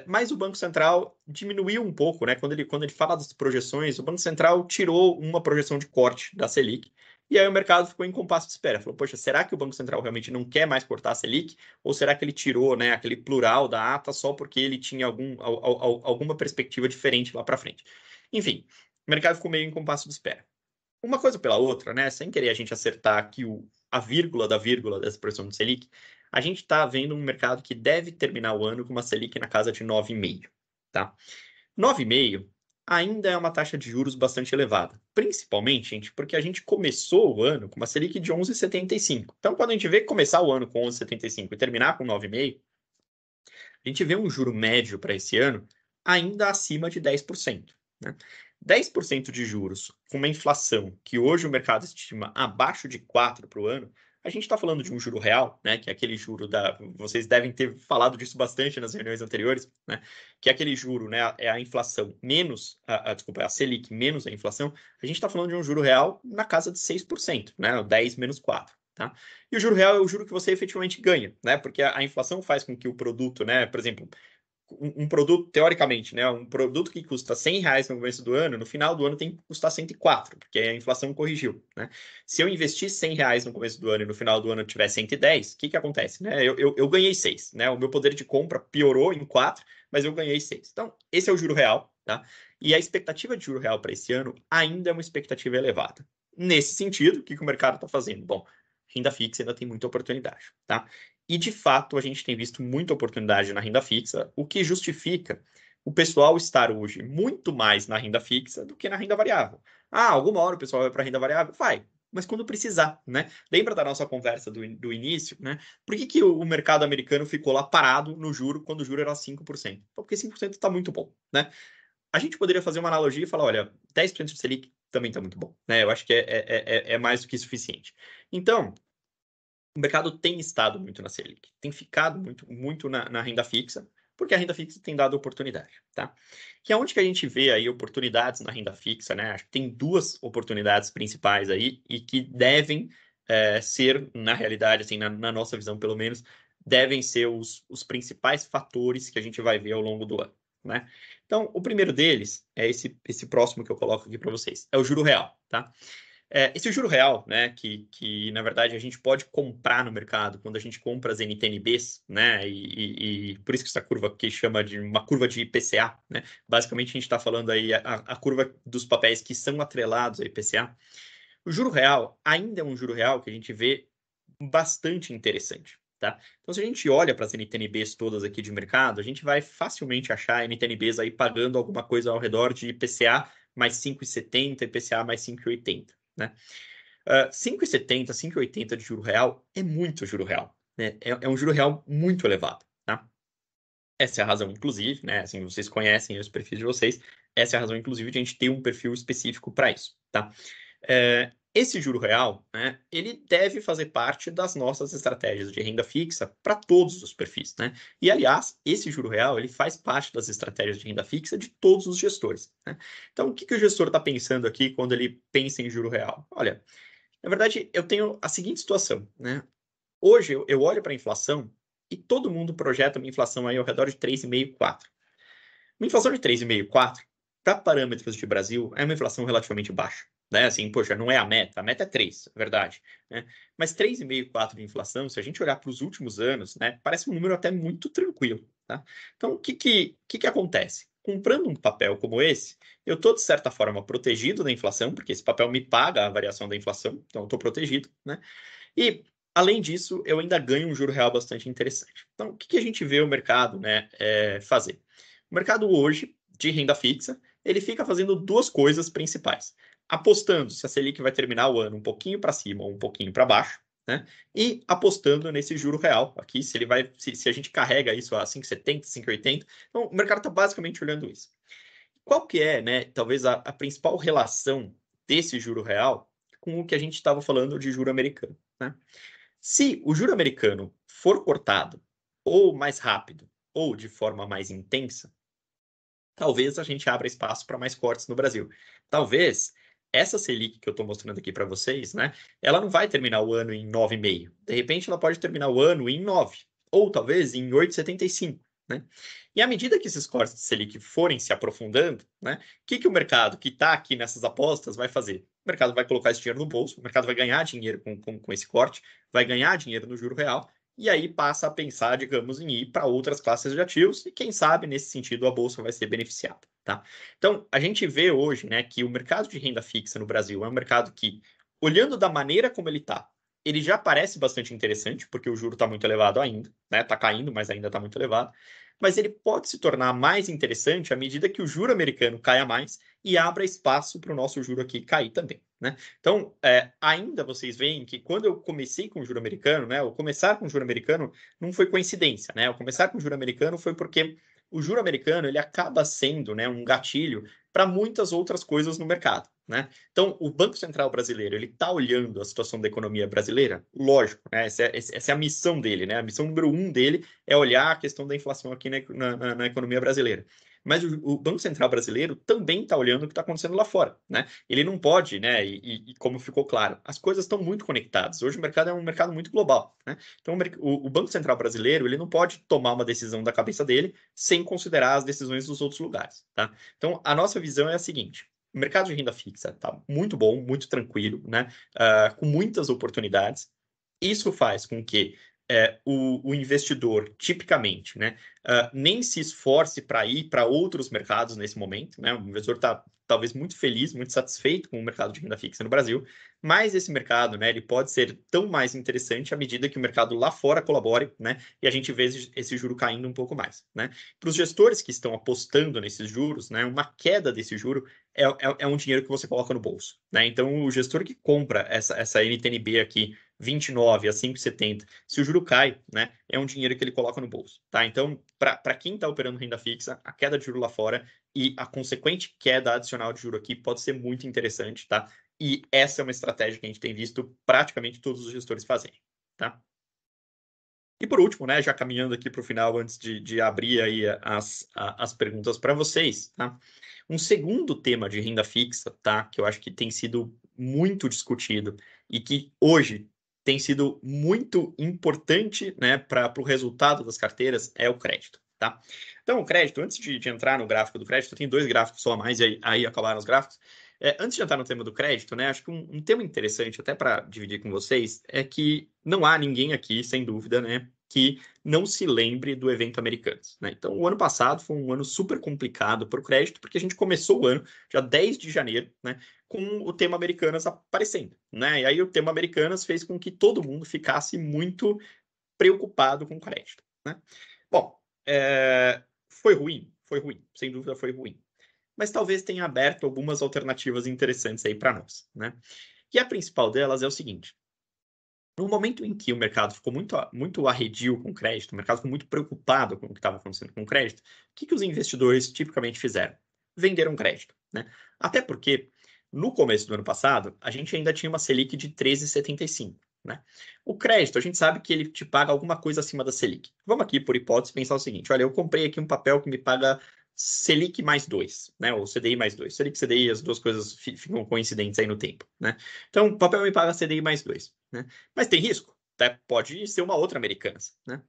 Mas o Banco Central diminuiu um pouco, né? Quando ele fala das projeções, o Banco Central tirou uma projeção de corte da Selic. E aí o mercado ficou em compasso de espera. Falou, poxa, será que o Banco Central realmente não quer mais cortar a Selic? Ou será que ele tirou, né, aquele plural da ata só porque ele tinha alguma perspectiva diferente lá para frente? Enfim, o mercado ficou meio em compasso de espera. Uma coisa pela outra, né? Sem querer a gente acertar aqui a vírgula da vírgula dessa projeção de Selic, a gente está vendo um mercado que deve terminar o ano com uma Selic na casa de 9,5, tá? 9,5 ainda é uma taxa de juros bastante elevada, principalmente, gente, porque a gente começou o ano com uma Selic de 11,75. Então, quando a gente vê começar o ano com 11,75 e terminar com 9,5, a gente vê um juro médio para esse ano ainda acima de 10%, né? 10% de juros com uma inflação que hoje o mercado estima abaixo de 4% para o ano, a gente está falando de um juro real, né, que é aquele juro vocês devem ter falado disso bastante nas reuniões anteriores, né, que é aquele juro, né, é a inflação menos, desculpa, a Selic menos a inflação, a gente está falando de um juro real na casa de 6%, né, 10 menos 4. Tá? E o juro real é o juro que você efetivamente ganha, né? Porque a inflação faz com que o produto, né, por exemplo, um produto, teoricamente, né, um produto que custa R$100 no começo do ano, no final do ano tem que custar 104, porque a inflação corrigiu, né? Se eu investir R$100 no começo do ano e no final do ano eu tiver 110, o que acontece? Né? Eu ganhei 6, né? O meu poder de compra piorou em 4, mas eu ganhei 6. Então, esse é o juro real, tá? E a expectativa de juro real para esse ano ainda é uma expectativa elevada. Nesse sentido, o que o mercado está fazendo? Bom, renda fixa ainda tem muita oportunidade, tá? E, de fato, a gente tem visto muita oportunidade na renda fixa, o que justifica o pessoal estar hoje muito mais na renda fixa do que na renda variável. Alguma hora o pessoal vai para a renda variável? Vai, mas quando precisar, né? Lembra da nossa conversa do início, né? Por que o mercado americano ficou lá parado no juro quando o juro era 5%? Porque 5% está muito bom, né? A gente poderia fazer uma analogia e falar, olha, 10% de Selic também está muito bom, né? Eu acho que é mais do que suficiente. Então, o mercado tem estado muito na Selic, tem ficado muito na renda fixa, porque a renda fixa tem dado oportunidade, tá? Que é onde que a gente vê aí oportunidades na renda fixa, né? Acho que tem duas oportunidades principais aí e que devem ser, na realidade, assim, na nossa visão pelo menos, devem ser os principais fatores que a gente vai ver ao longo do ano, né? Então, o primeiro deles é esse próximo que eu coloco aqui para vocês, é o juro real, tá? Esse juro real, né, que na verdade a gente pode comprar no mercado quando a gente compra as NTNBs, né, e por isso que essa curva que chama de uma curva de IPCA, né, basicamente a gente está falando aí a curva dos papéis que são atrelados a IPCA. O juro real ainda é um juro real que a gente vê bastante interessante, tá? Então, se a gente olha para as NTNBs todas aqui de mercado, a gente vai facilmente achar NTNBs aí pagando alguma coisa ao redor de IPCA mais 5,70, IPCA mais 5,80. Né? 5,70, 5,80 de juro real é muito juro real. Né? É um juro real muito elevado. Tá? Essa é a razão, inclusive, né? Assim, vocês conhecem os perfis de vocês, essa é a razão, inclusive, de a gente ter um perfil específico para isso. Tá? Esse juro real, né, ele deve fazer parte das nossas estratégias de renda fixa para todos os perfis, né? E, aliás, esse juro real, ele faz parte das estratégias de renda fixa de todos os gestores, né? Então, o que o gestor está pensando aqui quando ele pensa em juro real? Olha, na verdade, eu tenho a seguinte situação, né? Hoje, eu olho para a inflação e todo mundo projeta uma inflação aí ao redor de 3,5%, 4%. Uma inflação de 3,5%, 4%, para parâmetros de Brasil, é uma inflação relativamente baixa. Né? Assim, poxa, não é a meta é 3%, é verdade. Né? Mas 3,5%, 4% de inflação, se a gente olhar para os últimos anos, né, parece um número até muito tranquilo. Tá? Então, o que acontece? Comprando um papel como esse, eu estou, de certa forma, protegido da inflação, porque esse papel me paga a variação da inflação, então eu estou protegido. Né? E, além disso, eu ainda ganho um juro real bastante interessante. Então, o que a gente vê o mercado, né, fazer? O mercado hoje, de renda fixa, ele fica fazendo duas coisas principais. Apostando se a Selic vai terminar o ano um pouquinho para cima ou um pouquinho para baixo, né? E apostando nesse juro real aqui, se ele vai, se a gente carrega isso a 5,70, 5,80. Então, o mercado está basicamente olhando isso. Qual que é, né, talvez a principal relação desse juro real com o que a gente estava falando de juro americano, né? Se o juro americano for cortado ou mais rápido ou de forma mais intensa, talvez a gente abra espaço para mais cortes no Brasil. Talvez essa Selic que eu estou mostrando aqui para vocês, né, ela não vai terminar o ano em 9,5. De repente, ela pode terminar o ano em 9, ou talvez em 8,75. Né? E à medida que esses cortes de Selic forem se aprofundando, né, o que o mercado que está aqui nessas apostas vai fazer? O mercado vai colocar esse dinheiro no bolso, o mercado vai ganhar dinheiro com esse corte, vai ganhar dinheiro no juro real, e aí passa a pensar, digamos, em ir para outras classes de ativos, e quem sabe, nesse sentido, a Bolsa vai ser beneficiada. Tá? Então, a gente vê hoje, né, que o mercado de renda fixa no Brasil é um mercado que, olhando da maneira como ele está, ele já parece bastante interessante, porque o juro está muito elevado ainda, né? Está caindo, mas ainda está muito elevado. Mas ele pode se tornar mais interessante à medida que o juro americano caia mais e abra espaço para o nosso juro aqui cair também. Né? Então, ainda vocês veem que quando eu comecei com o juro americano, né, o começar com o juro americano não foi coincidência. Né? O começar com o juro americano foi porque o juro americano ele acaba sendo, né, um gatilho para muitas outras coisas no mercado. Né? Então, o Banco Central brasileiro ele está olhando a situação da economia brasileira? Lógico, né? Essa é a missão dele. Né? A missão número 1 dele é olhar a questão da inflação aqui na economia brasileira. Mas o Banco Central brasileiro também está olhando o que está acontecendo lá fora. Né? Ele não pode, né? E como ficou claro, as coisas estão muito conectadas. Hoje o mercado é um mercado muito global. Né? Então, o Banco Central brasileiro ele não pode tomar uma decisão da cabeça dele sem considerar as decisões dos outros lugares. Tá? Então, a nossa visão é a seguinte. O mercado de renda fixa está muito bom, muito tranquilo, né? Com muitas oportunidades. Isso faz com que o investidor, tipicamente, né, nem se esforce para ir para outros mercados nesse momento. Né? O investidor está talvez muito feliz, muito satisfeito com o mercado de renda fixa no Brasil, mas esse mercado, né, ele pode ser tão mais interessante à medida que o mercado lá fora colabore, né, e a gente vê esse juro caindo um pouco mais. Né? Para os gestores que estão apostando nesses juros, né, uma queda desse juro é um dinheiro que você coloca no bolso. Né? Então, o gestor que compra essa NTNB aqui, 29 a 5,70, se o juro cai, né, é um dinheiro que ele coloca no bolso. Tá? Então, para quem está operando renda fixa, a queda de juro lá fora e a consequente queda adicional de juro aqui pode ser muito interessante. Tá? E essa é uma estratégia que a gente tem visto praticamente todos os gestores fazerem. Tá? E por último, né, já caminhando aqui para o final, antes de abrir aí as perguntas para vocês, tá? Um segundo tema de renda fixa, tá, que eu acho que tem sido muito discutido e que hoje tem sido muito importante, né, para o resultado das carteiras é o crédito. Tá? Então, o crédito, antes de entrar no gráfico do crédito, eu tenho 2 gráficos só a mais, e aí acabaram os gráficos. Antes de entrar no tema do crédito, né, acho que um tema interessante, até para dividir com vocês, é que não há ninguém aqui, sem dúvida, né, que não se lembre do evento Americanas. Né? Então, o ano passado foi um ano super complicado para o crédito, porque a gente começou o ano, já 10 de janeiro, né, com o tema Americanas aparecendo. Né? E aí o tema Americanas fez com que todo mundo ficasse muito preocupado com o crédito. Né? Bom, foi ruim, sem dúvida foi ruim. Mas talvez tenha aberto algumas alternativas interessantes aí para nós. Né? E a principal delas é o seguinte: no momento em que o mercado ficou muito arredio com o crédito, o mercado ficou muito preocupado com o que estava acontecendo com o crédito, o que os investidores tipicamente fizeram? Venderam crédito. Né? Até porque, no começo do ano passado, a gente ainda tinha uma Selic de 13,75. Né? O crédito, a gente sabe que ele te paga alguma coisa acima da Selic. Vamos aqui, por hipótese, pensar o seguinte: olha, eu comprei aqui um papel que me paga Selic mais 2, né? Ou CDI mais 2. Selic e CDI, as duas coisas ficam coincidentes aí no tempo. Né? Então, o papel me paga CDI mais 2. Né? Mas tem risco? Pode ser uma outra Americanas. Né?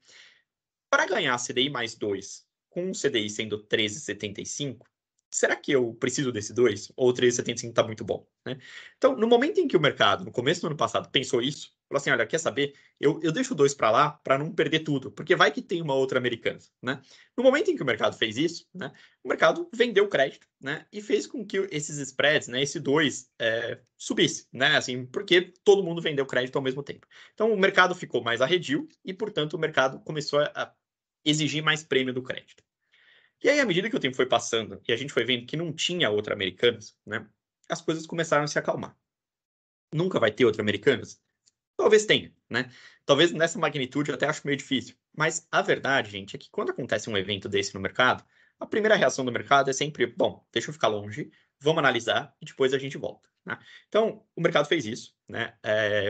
para ganhar CDI mais 2, com o CDI sendo 13,75, será que eu preciso desse 2? Ou o 13,75 está muito bom, né? Então, no momento em que o mercado, no começo do ano passado, pensou isso, falou assim, olha, quer saber? Eu deixo o 2 para lá para não perder tudo, porque vai que tem uma outra americana, né? No momento em que o mercado fez isso, né, o mercado vendeu crédito, né, e fez com que esses spreads, né, esse 2 subisse, né, assim, porque todo mundo vendeu crédito ao mesmo tempo. Então, o mercado ficou mais arredio e, portanto, o mercado começou a exigir mais prêmio do crédito. E aí, à medida que o tempo foi passando e a gente foi vendo que não tinha outra Americanas, né, as coisas começaram a se acalmar. Nunca vai ter outra Americanas? Talvez tenha, né? Talvez nessa magnitude eu até acho meio difícil. Mas a verdade, gente, é que quando acontece um evento desse no mercado, a primeira reação do mercado é sempre, bom, deixa eu ficar longe, vamos analisar e depois a gente volta, né? Então, o mercado fez isso, né?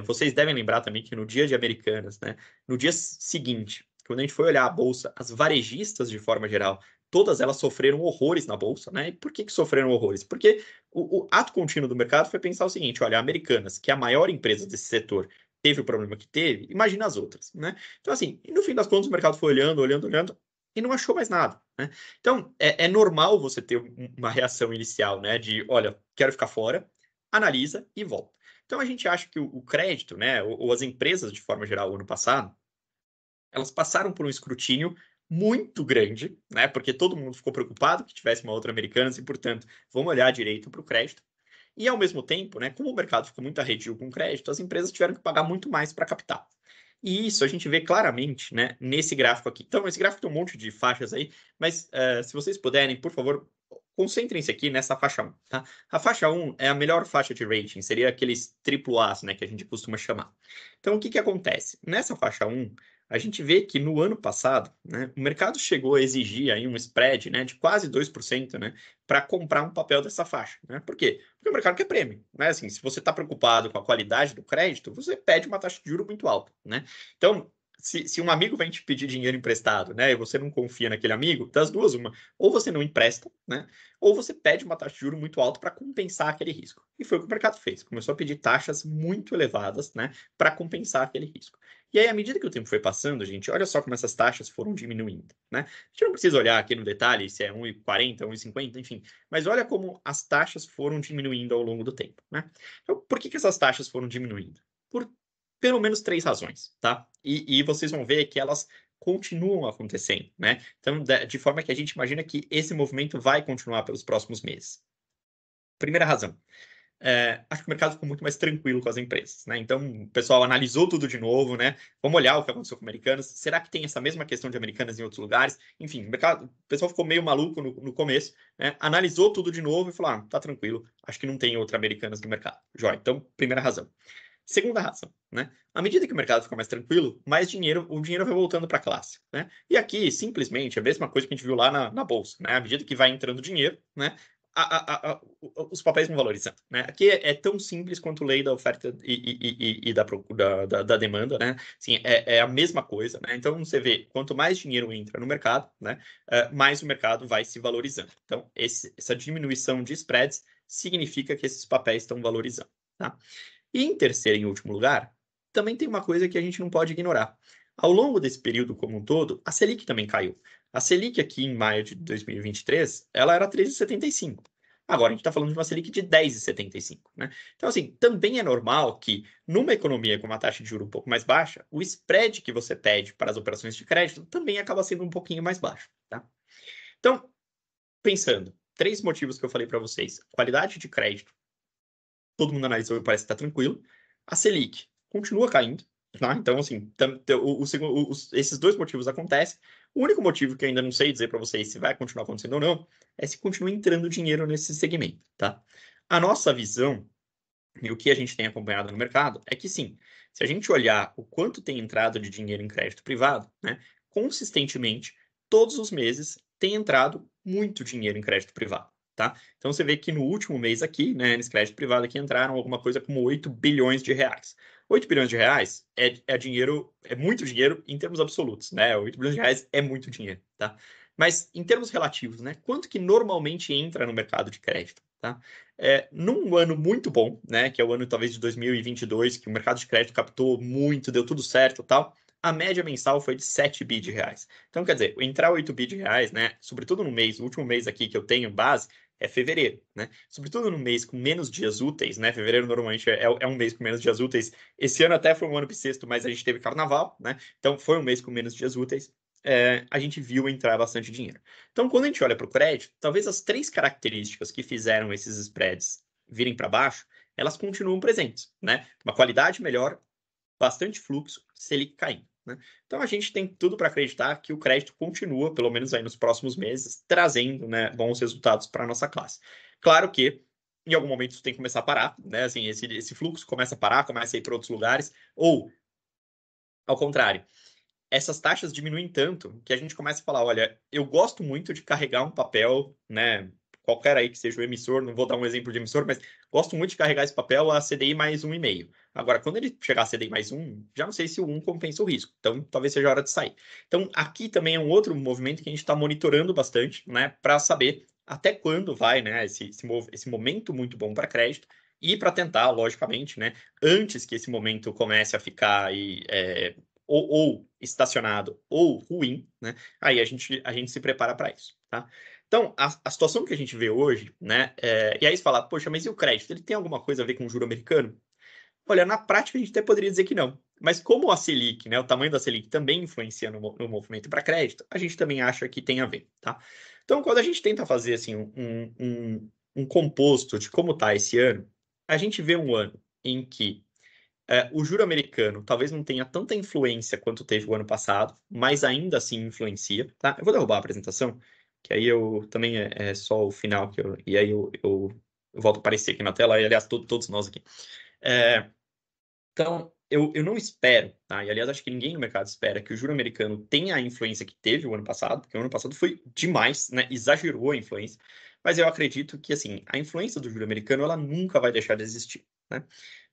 Vocês devem lembrar também que no dia de Americanas, né? No dia seguinte, quando a gente foi olhar a bolsa, as varejistas de forma geral, todas elas sofreram horrores na bolsa, né? E por que sofreram horrores? Porque o ato contínuo do mercado foi pensar o seguinte, olha, a Americanas, que é a maior empresa desse setor, teve o problema que teve, imagina as outras, né? Então, assim, e no fim das contas, o mercado foi olhando e não achou mais nada, né? Então, é normal você ter uma reação inicial, né? De, olha, quero ficar fora, analisa e volta. Então, a gente acha que o crédito, né? Ou as empresas, de forma geral, ano passado, elas passaram por um escrutínio muito grande, né? Porque todo mundo ficou preocupado que tivesse uma outra Americanas e, portanto, vamos olhar direito para o crédito. E, ao mesmo tempo, né, como o mercado ficou muito arredio com crédito, as empresas tiveram que pagar muito mais para captar. E isso a gente vê claramente, né, nesse gráfico aqui. Então, esse gráfico tem um monte de faixas aí, mas se vocês puderem, por favor, concentrem-se aqui nessa faixa 1. Tá? A faixa 1 é a melhor faixa de rating, seria aqueles AAAs, né, que a gente costuma chamar. Então, o que acontece? Nessa faixa 1, a gente vê que no ano passado, né, o mercado chegou a exigir aí um spread, né, de quase 2%, né, para comprar um papel dessa faixa. Né? Por quê? Porque o mercado quer prêmio. Né? Assim, se você está preocupado com a qualidade do crédito, você pede uma taxa de juros muito alta. Né? Então, se um amigo vem te pedir dinheiro emprestado, né, e você não confia naquele amigo, das duas, uma, ou você não empresta, né, ou você pede uma taxa de juros muito alta para compensar aquele risco. E foi o que o mercado fez. Começou a pedir taxas muito elevadas, né, para compensar aquele risco. E aí, à medida que o tempo foi passando, gente, olha só como essas taxas foram diminuindo, né? A gente não precisa olhar aqui no detalhe se é 1,40, 1,50, enfim, mas olha como as taxas foram diminuindo ao longo do tempo, né? Então, por que essas taxas foram diminuindo? Por pelo menos 3 razões, tá? E vocês vão ver que elas continuam acontecendo, né? Então, de forma que a gente imagina que esse movimento vai continuar pelos próximos meses. Primeira razão. Acho que o mercado ficou muito mais tranquilo com as empresas, né? Então, o pessoal analisou tudo de novo, né? Vamos olhar o que aconteceu com Americanas. Será que tem essa mesma questão de Americanas em outros lugares? Enfim, o pessoal ficou meio maluco no começo, né? Analisou tudo de novo e falou, tá tranquilo, acho que não tem outra Americanas no mercado. Jóia, então, primeira razão. Segunda razão, né? À medida que o mercado fica mais tranquilo, o dinheiro vai voltando para a classe, né? E aqui, simplesmente, a mesma coisa que a gente viu lá na Bolsa, né? À medida que vai entrando dinheiro, né? Os papéis vão valorizando, né? Aqui é tão simples quanto lei da oferta e da demanda, né? Assim, é a mesma coisa, né? Então, você vê, quanto mais dinheiro entra no mercado, né? Mais o mercado vai se valorizando. Então, essa diminuição de spreads significa que esses papéis estão valorizando, tá? E em terceiro e último lugar, também tem uma coisa que a gente não pode ignorar. Ao longo desse período como um todo, a Selic também caiu. A Selic aqui em maio de 2023, ela era 13,75. Agora a gente está falando de uma Selic de 10,75. Né? Então, assim, também é normal que numa economia com uma taxa de juros um pouco mais baixa, o spread que você pede para as operações de crédito também acaba sendo um pouquinho mais baixo. Tá? Então, pensando, 3 motivos que eu falei para vocês. Qualidade de crédito, todo mundo analisou e parece que está tranquilo. A Selic continua caindo. Tá? Então, assim, esses 2 motivos acontecem. O único motivo que eu ainda não sei dizer para vocês se vai continuar acontecendo ou não é se continua entrando dinheiro nesse segmento. Tá? A nossa visão e o que a gente tem acompanhado no mercado é que sim, se a gente olhar o quanto tem entrado de dinheiro em crédito privado, né, consistentemente, todos os meses tem entrado muito dinheiro em crédito privado. Tá? Então você vê que no último mês aqui, né, nesse crédito privado aqui, entraram alguma coisa como 8 bilhões de reais. 8 bilhões de reais é dinheiro, é muito dinheiro em termos absolutos, né? 8 bilhões de reais é muito dinheiro, tá? Mas em termos relativos, né? Quanto que normalmente entra no mercado de crédito, tá? Num ano muito bom, né? Que é o ano talvez de 2022, que o mercado de crédito captou muito, deu tudo certo e tal. a média mensal foi de 7 bi de reais. Então, quer dizer, entrar 8 bi de reais, né? Sobretudo no mês, o último mês aqui que eu tenho base é fevereiro, né? Sobretudo no mês com menos dias úteis, né? Fevereiro normalmente é um mês com menos dias úteis. Esse ano até foi um ano bissexto, mas a gente teve carnaval, né? Então foi um mês com menos dias úteis. A gente viu entrar bastante dinheiro. Então, quando a gente olha para o crédito, talvez as 3 características que fizeram esses spreads virem para baixo, elas continuam presentes, né? Uma qualidade melhor, bastante fluxo, Selic caindo, né? Então a gente tem tudo para acreditar que o crédito continua, pelo menos aí nos próximos meses, trazendo, né, bons resultados para a nossa classe. Claro que em algum momento isso tem que começar a parar, né? Assim, esse fluxo começa a parar, começa a ir para outros lugares, ou ao contrário, essas taxas diminuem tanto que a gente começa a falar, olha, eu gosto muito de carregar um papel, né, qualquer aí que seja o emissor, não vou dar um exemplo de emissor, mas gosto muito de carregar esse papel a CDI mais 1,5. Agora, quando ele chegar a CDI mais 1, já não sei se o 1 compensa o risco, então talvez seja a hora de sair. Então, aqui também é um outro movimento que a gente está monitorando bastante, né, para saber até quando vai, né, esse momento muito bom para crédito, e para tentar, logicamente, né, antes que esse momento comece a ficar aí, ou estacionado ou ruim, né? Aí a gente se prepara para isso, tá? Então, a situação que a gente vê hoje, né? E aí você fala, poxa, mas e o crédito? Ele tem alguma coisa a ver com o juro americano? Olha, na prática a gente até poderia dizer que não. Mas como a Selic, né, o tamanho da Selic também influencia no movimento para crédito, a gente também acha que tem a ver, tá? Então, quando a gente tenta fazer assim, um composto de como está esse ano, a gente vê um ano em que o juro americano talvez não tenha tanta influência quanto teve o ano passado, mas ainda assim influencia, tá? Eu vou derrubar a apresentação, que aí eu também é só o final, e aí eu volto a aparecer aqui na tela, e aliás, todos nós aqui. Então, eu não espero, tá? E aliás, acho que ninguém no mercado espera que o juro americano tenha a influência que teve o ano passado, porque o ano passado foi demais, né? Exagerou a influência. Mas eu acredito que, assim, a influência do juro americano, ela nunca vai deixar de existir, né?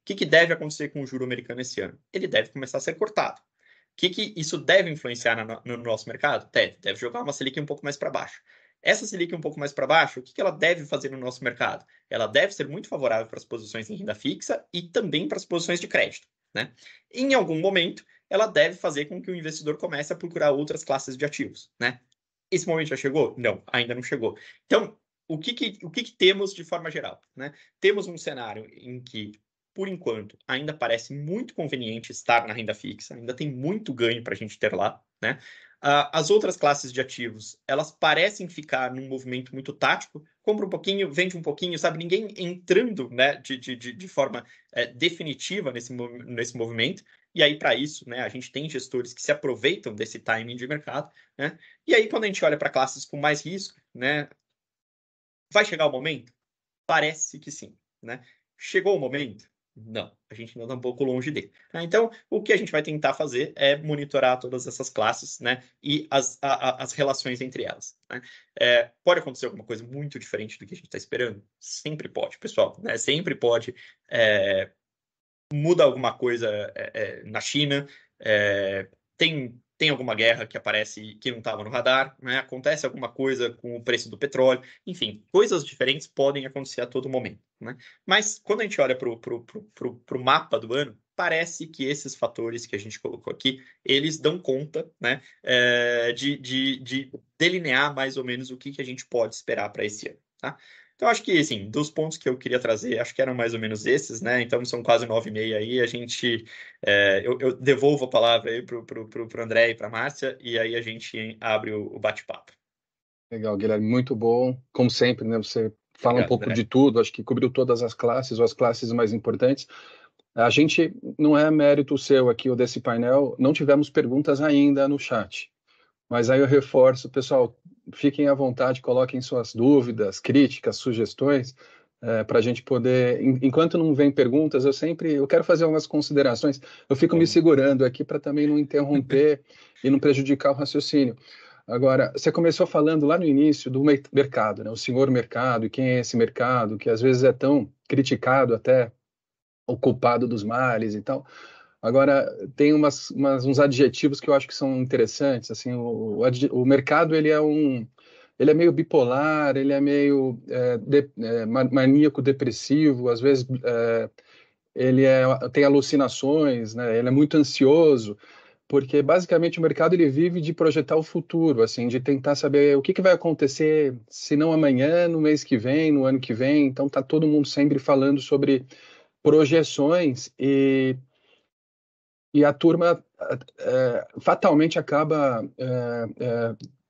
O que deve acontecer com o juro americano esse ano? Ele deve começar a ser cortado. O que isso deve influenciar no nosso mercado? Deve jogar uma Selic um pouco mais para baixo. Essa Selic um pouco mais para baixo, o que ela deve fazer no nosso mercado? Ela deve ser muito favorável para as posições em renda fixa e também para as posições de crédito, né? Em algum momento, ela deve fazer com que o investidor comece a procurar outras classes de ativos, né? Esse momento já chegou? Não, ainda não chegou. Então, o que temos de forma geral, né? Temos um cenário em que, por enquanto, ainda parece muito conveniente estar na renda fixa, ainda tem muito ganho para a gente ter lá, né? As outras classes de ativos, elas parecem ficar num movimento muito tático, compra um pouquinho, vende um pouquinho, sabe? Ninguém entrando, né, de forma definitiva nesse movimento. E aí, para isso, né, a gente tem gestores que se aproveitam desse timing de mercado, né? E aí, quando a gente olha para classes com mais risco, né, vai chegar o momento? Parece que sim, né? Chegou o momento? Não, a gente ainda está um pouco longe dele. Tá? Então, o que a gente vai tentar fazer é monitorar todas essas classes, né? E as relações entre elas. Né? Pode acontecer alguma coisa muito diferente do que a gente está esperando? Sempre pode, pessoal. Né? Sempre pode. Muda alguma coisa na China, tem alguma guerra que aparece que não estava no radar, né? Acontece alguma coisa com o preço do petróleo, enfim, coisas diferentes podem acontecer a todo momento, né? Mas quando a gente olha para o mapa do ano, parece que esses fatores que a gente colocou aqui, eles dão conta, né, de delinear mais ou menos o que a gente pode esperar para esse ano, tá? Então, acho que, assim, dos pontos que eu queria trazer, acho que eram mais ou menos esses, né? Então, são quase 9h30 aí, a gente... eu devolvo a palavra aí pro André e para a Márcia, e aí a gente abre o bate-papo. Legal, Guilherme, muito bom. Como sempre, né? Você fala Obrigado, um pouco André. de tudo, acho que cobriu todas as classes, ou as classes mais importantes. A gente, não é mérito seu aqui ou desse painel, não tivemos perguntas ainda no chat. Mas aí eu reforço, pessoal, fiquem à vontade, coloquem suas dúvidas, críticas, sugestões, para a gente poder... Enquanto não vem perguntas, eu quero fazer algumas considerações. Eu fico me segurando aqui para também não interromper e não prejudicar o raciocínio. Agora, você começou falando lá no início do mercado, né? O senhor mercado, e quem é esse mercado, que às vezes é tão criticado até, o culpado dos males e tal. Agora, tem uns adjetivos que eu acho que são interessantes. Assim, o mercado ele é meio bipolar, ele é meio maníaco depressivo, às vezes ele tem alucinações, né? Ele é muito ansioso. porque basicamente o mercado ele vive de projetar o futuro, assim, de tentar saber o que vai acontecer, se não amanhã, no mês que vem, no ano que vem. Então tá todo mundo sempre falando sobre projeções e a turma fatalmente acaba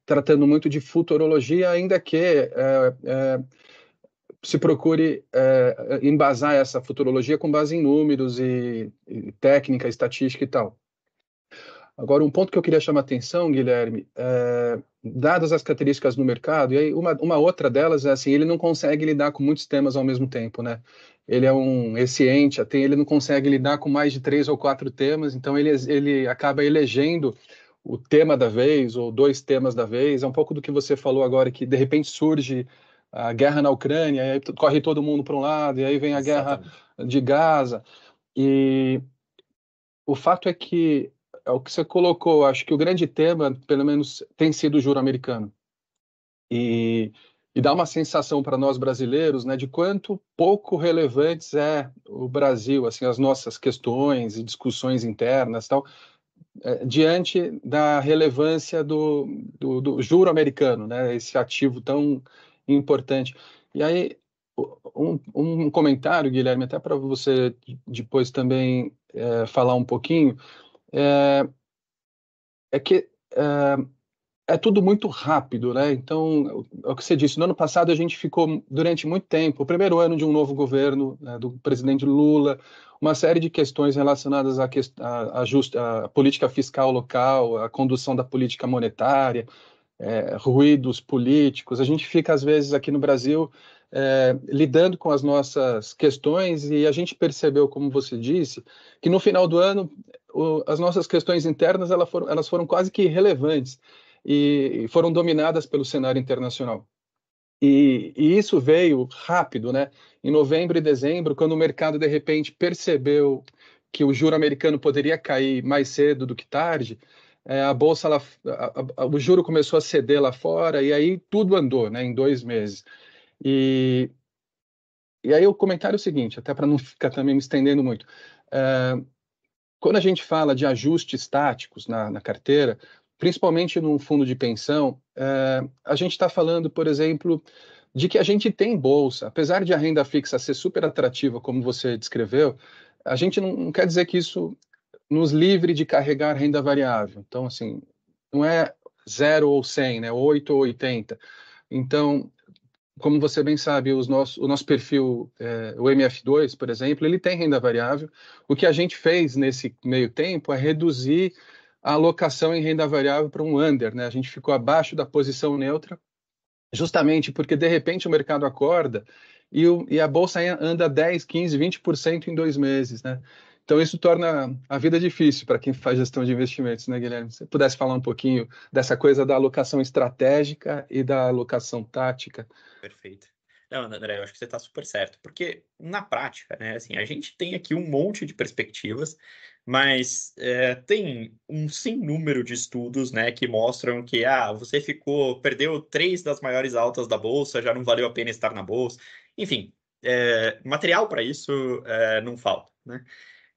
tratando muito de futurologia, ainda que se procure embasar essa futurologia com base em números e técnica, estatística e tal. Agora, um ponto que eu queria chamar a atenção, Guilherme, dadas as características no mercado, e aí uma outra delas é assim, ele não consegue lidar com muitos temas ao mesmo tempo, né? Ele é esse ente, ele não consegue lidar com mais de 3 ou 4 temas, então ele acaba elegendo o tema da vez, ou 2 temas da vez. É um pouco do que você falou agora, que de repente surge a guerra na Ucrânia, e aí corre todo mundo para um lado, e aí vem a guerra de Gaza. E o fato é que, é o que você colocou, acho que o grande tema, pelo menos, tem sido o juro americano. E dá uma sensação para nós brasileiros, né, de quanto pouco relevantes é o Brasil, assim, as nossas questões e discussões internas, tal, diante da relevância do juro americano, né, esse ativo tão importante. E aí, um comentário, Guilherme, até para você depois também falar um pouquinho, é que é tudo muito rápido, né? Então, é o que você disse, no ano passado a gente ficou durante muito tempo, o primeiro ano de um novo governo, né, do presidente Lula, uma série de questões relacionadas à política fiscal local, à condução da política monetária, ruídos políticos. A gente fica, às vezes, aqui no Brasil, lidando com as nossas questões e a gente percebeu, como você disse, que no final do ano as nossas questões internas elas foram quase que irrelevantes e foram dominadas pelo cenário internacional. E isso veio rápido, né? Em novembro e dezembro, quando o mercado de repente percebeu que o juro americano poderia cair mais cedo do que tarde, a bolsa, o juro começou a ceder lá fora e aí tudo andou, né? Em 2 meses. E aí o comentário é o seguinte, até para não ficar também me estendendo muito. Quando a gente fala de ajustes táticos na carteira, principalmente num fundo de pensão, a gente está falando, por exemplo, de que a gente tem bolsa. Apesar de a renda fixa ser super atrativa, como você descreveu, a gente não quer dizer que isso nos livre de carregar renda variável. Então, assim, não é 0 ou 100, né? 8 ou 80. Então, como você bem sabe, o nosso perfil, o MF2, por exemplo, ele tem renda variável. O que a gente fez nesse meio tempo é reduzir a alocação em renda variável para um under, né? A gente ficou abaixo da posição neutra, justamente porque, de repente, o mercado acorda e a bolsa anda 10, 15, 20% em 2 meses, né? Então, isso torna a vida difícil para quem faz gestão de investimentos, né, Guilherme? Se você pudesse falar um pouquinho dessa coisa da alocação estratégica e da alocação tática. Perfeito. Não, André, eu acho que você está super certo, porque na prática, né, assim, a gente tem aqui um monte de perspectivas, mas tem um sem número de estudos, né, que mostram que você perdeu 3 das maiores altas da bolsa, já não valeu a pena estar na bolsa. Enfim, material para isso não falta, né?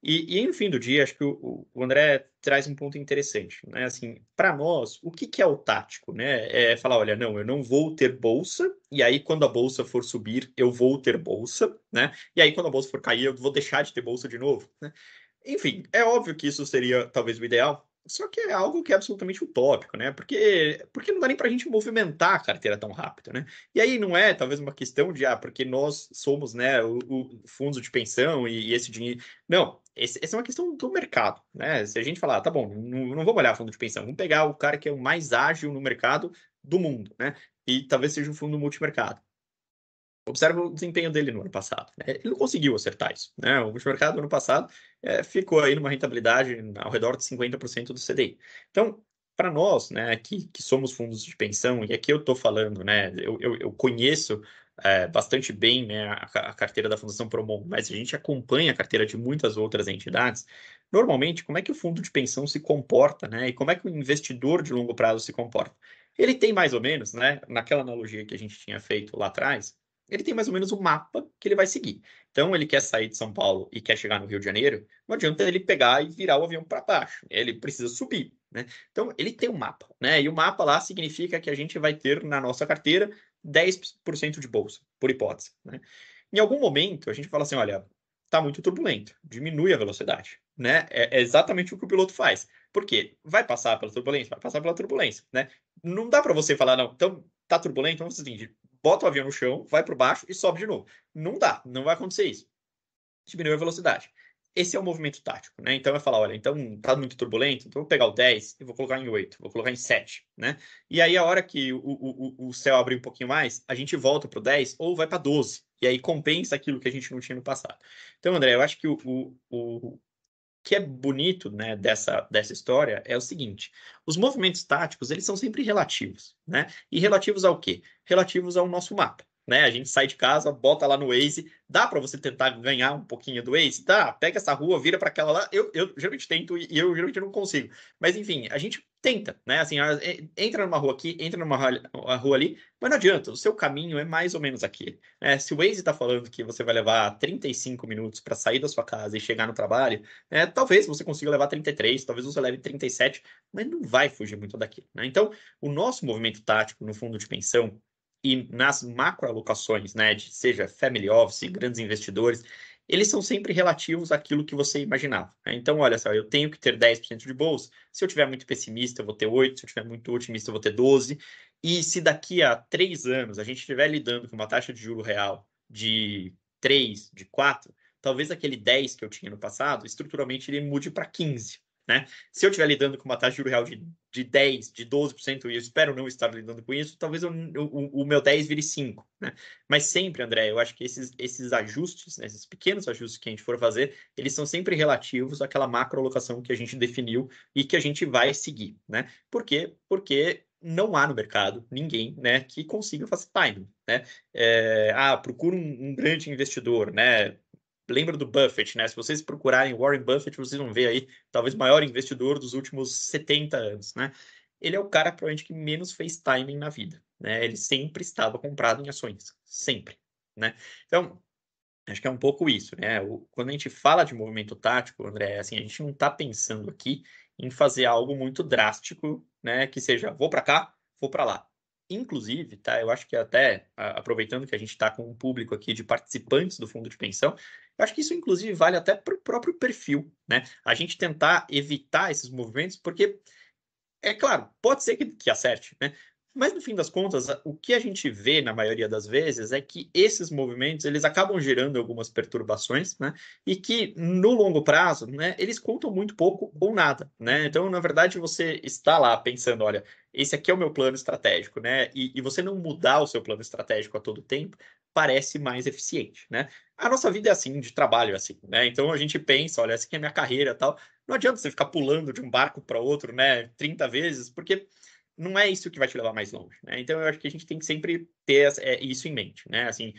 E no fim do dia, acho que o André traz um ponto interessante, né? Assim, para nós, o que é o tático, né? É falar, olha, não, eu não vou ter bolsa, e aí quando a bolsa for subir, eu vou ter bolsa, né? E aí quando a bolsa for cair, eu vou deixar de ter bolsa de novo, né? Enfim, é óbvio que isso seria talvez o ideal, só que é algo que é absolutamente utópico, né? Porque não dá nem para a gente movimentar a carteira tão rápido, né? E aí não é talvez uma questão de, porque nós somos, né, o fundo de pensão e esse dinheiro. Não, essa é uma questão do mercado, né? Se a gente falar, tá bom, não vamos olhar fundo de pensão, vamos pegar o cara que é o mais ágil no mercado do mundo, né? E talvez seja um fundo multimercado. Observa o desempenho dele no ano passado, né? Ele não conseguiu acertar isso, né? O multimercado no ano passado ficou aí numa rentabilidade ao redor de 50% do CDI. Então, para nós, né, que somos fundos de pensão, e aqui eu estou falando, né, eu conheço bastante bem, né, a carteira da Fundação Promon, mas a gente acompanha a carteira de muitas outras entidades. Normalmente, como é que o fundo de pensão se comporta, né? E como é que o investidor de longo prazo se comporta? Ele tem mais ou menos, né, naquela analogia que a gente tinha feito lá atrás, ele tem mais ou menos o mapa que ele vai seguir. Então, ele quer sair de São Paulo e quer chegar no Rio de Janeiro, não adianta ele pegar e virar o avião para baixo. Ele precisa subir, né? Então, ele tem um mapa, né? E o mapa lá significa que a gente vai ter na nossa carteira 10% de bolsa, por hipótese, né? Em algum momento, a gente fala assim, olha, tá muito turbulento, diminui a velocidade, né? É exatamente o que o piloto faz. Por quê? Vai passar pela turbulência? Vai passar pela turbulência, né? Não dá para você falar, não, então tá turbulento, então você tem bota o avião no chão, vai para baixo e sobe de novo. Não dá, não vai acontecer isso. Diminui a velocidade. Esse é o movimento tático, né? Então vai falar, olha, então tá muito turbulento, então eu vou pegar o 10 e vou colocar em 8, vou colocar em 7, né? E aí a hora que o céu abrir um pouquinho mais, a gente volta pro 10 ou vai para 12. E aí compensa aquilo que a gente não tinha no passado. Então, André, eu acho que o que é bonito, né, dessa história é o seguinte: os movimentos táticos, eles são sempre relativos, né? E relativos ao quê? Relativos ao nosso mapa, né? A gente sai de casa, bota lá no Waze, dá para você tentar ganhar um pouquinho do Waze? Dá, pega essa rua, vira para aquela lá. Eu geralmente tento e eu geralmente não consigo. Mas enfim, a gente tenta, né? Assim, entra numa rua aqui, entra numa rua ali, mas não adianta, o seu caminho é mais ou menos aquele. Se o Waze está falando que você vai levar 35 minutos para sair da sua casa e chegar no trabalho, talvez você consiga levar 33, talvez você leve 37, mas não vai fugir muito daquilo, né? Então, o nosso movimento tático no fundo de pensão e nas macroalocações, né, seja family office, grandes investidores, eles são sempre relativos àquilo que você imaginava, né? Então, olha só, eu tenho que ter 10% de bolsa. Se eu tiver muito pessimista, eu vou ter 8%. Se eu tiver muito otimista, eu vou ter 12%. E se daqui a 3 anos a gente estiver lidando com uma taxa de juro real de 3, de 4, talvez aquele 10 que eu tinha no passado, estruturalmente ele mude para 15, né? Se eu estiver lidando com uma taxa de juro real de 10, de 12%, e eu espero não estar lidando com isso, talvez o meu 10 vire 5, né? Mas sempre, André, eu acho que esses ajustes, né, esses pequenos ajustes que a gente for fazer, eles são sempre relativos àquela macroalocação que a gente definiu e que a gente vai seguir, né? Por quê? Porque não há no mercado ninguém, né, que consiga fazer timing, né? Procura um grande investidor, né? Lembra do Buffett, né? Se vocês procurarem Warren Buffett, vocês vão ver aí, talvez o maior investidor dos últimos 70 anos, né? Ele é o cara, provavelmente, que menos fez timing na vida, né? Ele sempre estava comprado em ações, sempre, né? Então, acho que é um pouco isso, né? Quando a gente fala de movimento tático, André, assim, a gente não está pensando aqui em fazer algo muito drástico, né? Que seja, vou para cá, vou para lá. Inclusive, tá? Eu acho que até, aproveitando que a gente está com um público aqui de participantes do fundo de pensão, eu acho que isso, inclusive, vale até para o próprio perfil, né? A gente tentar evitar esses movimentos, porque, é claro, pode ser que acerte, né? Mas, no fim das contas, o que a gente vê, na maioria das vezes, é que esses movimentos, eles acabam gerando algumas perturbações, né? E que, no longo prazo, né, eles contam muito pouco ou nada, né? Então, na verdade, você está lá pensando, olha, esse aqui é o meu plano estratégico, né? E você não mudar o seu plano estratégico a todo tempo parece mais eficiente, né? A nossa vida é assim, de trabalho é assim, né? Então, a gente pensa, olha, essa aqui é a minha carreira e tal. Não adianta você ficar pulando de um barco para outro, né, 30 vezes, porque não é isso que vai te levar mais longe, né? Então, eu acho que a gente tem que sempre ter isso em mente, né? Assim,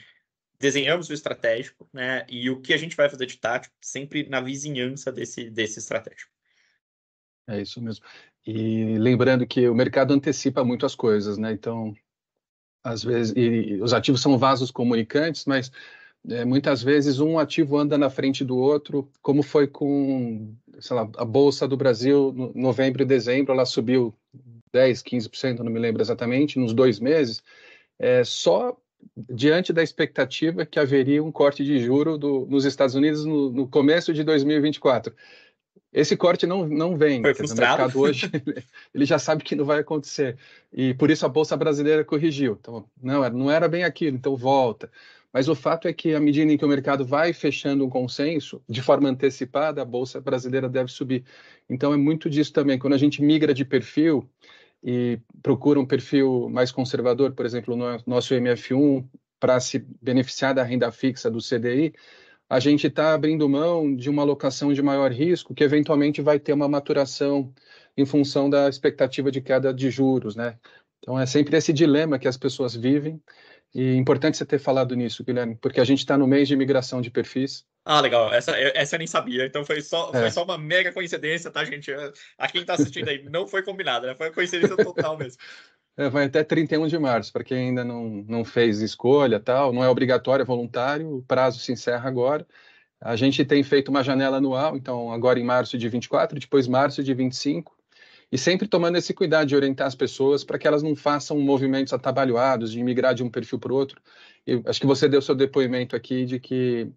desenhamos o estratégico, né? E o que a gente vai fazer de tático sempre na vizinhança desse estratégico. É isso mesmo. E lembrando que o mercado antecipa muito as coisas, né? Então, às vezes, e os ativos são vasos comunicantes, mas muitas vezes um ativo anda na frente do outro, como foi com, sei lá, a Bolsa do Brasil, no novembro e dezembro, ela subiu 10, 15%, não me lembro exatamente, nos 2 meses, só diante da expectativa que haveria um corte de juro nos Estados Unidos no começo de 2024. Esse corte não vem, Foi quer dizer, o frustrado. mercado hoje ele já sabe que não vai acontecer, e por isso a Bolsa Brasileira corrigiu. Então, não era bem aquilo, então volta. Mas o fato é que, à medida em que o mercado vai fechando um consenso, de forma antecipada, a Bolsa Brasileira deve subir. Então, é muito disso também. Quando a gente migra de perfil e procura um perfil mais conservador, por exemplo, no nosso MF1, para se beneficiar da renda fixa do CDI, a gente está abrindo mão de uma alocação de maior risco, que eventualmente vai ter uma maturação em função da expectativa de queda de juros, né? Então, é sempre esse dilema que as pessoas vivem. E é importante você ter falado nisso, Guilherme, porque a gente está no mês de migração de perfis. Ah, legal. Essa eu nem sabia. Então foi só uma mega coincidência, tá, gente? A quem está assistindo aí não foi combinado, né? Foi coincidência total mesmo. Vai até 31 de março, para quem ainda não fez escolha, tal, não é obrigatório, é voluntário, o prazo se encerra agora. A gente tem feito uma janela anual, então agora em março de 24, depois março de 25, e sempre tomando esse cuidado de orientar as pessoas para que elas não façam movimentos atabalhoados, de migrar de um perfil para o outro. Eu acho que você deu seu depoimento aqui de que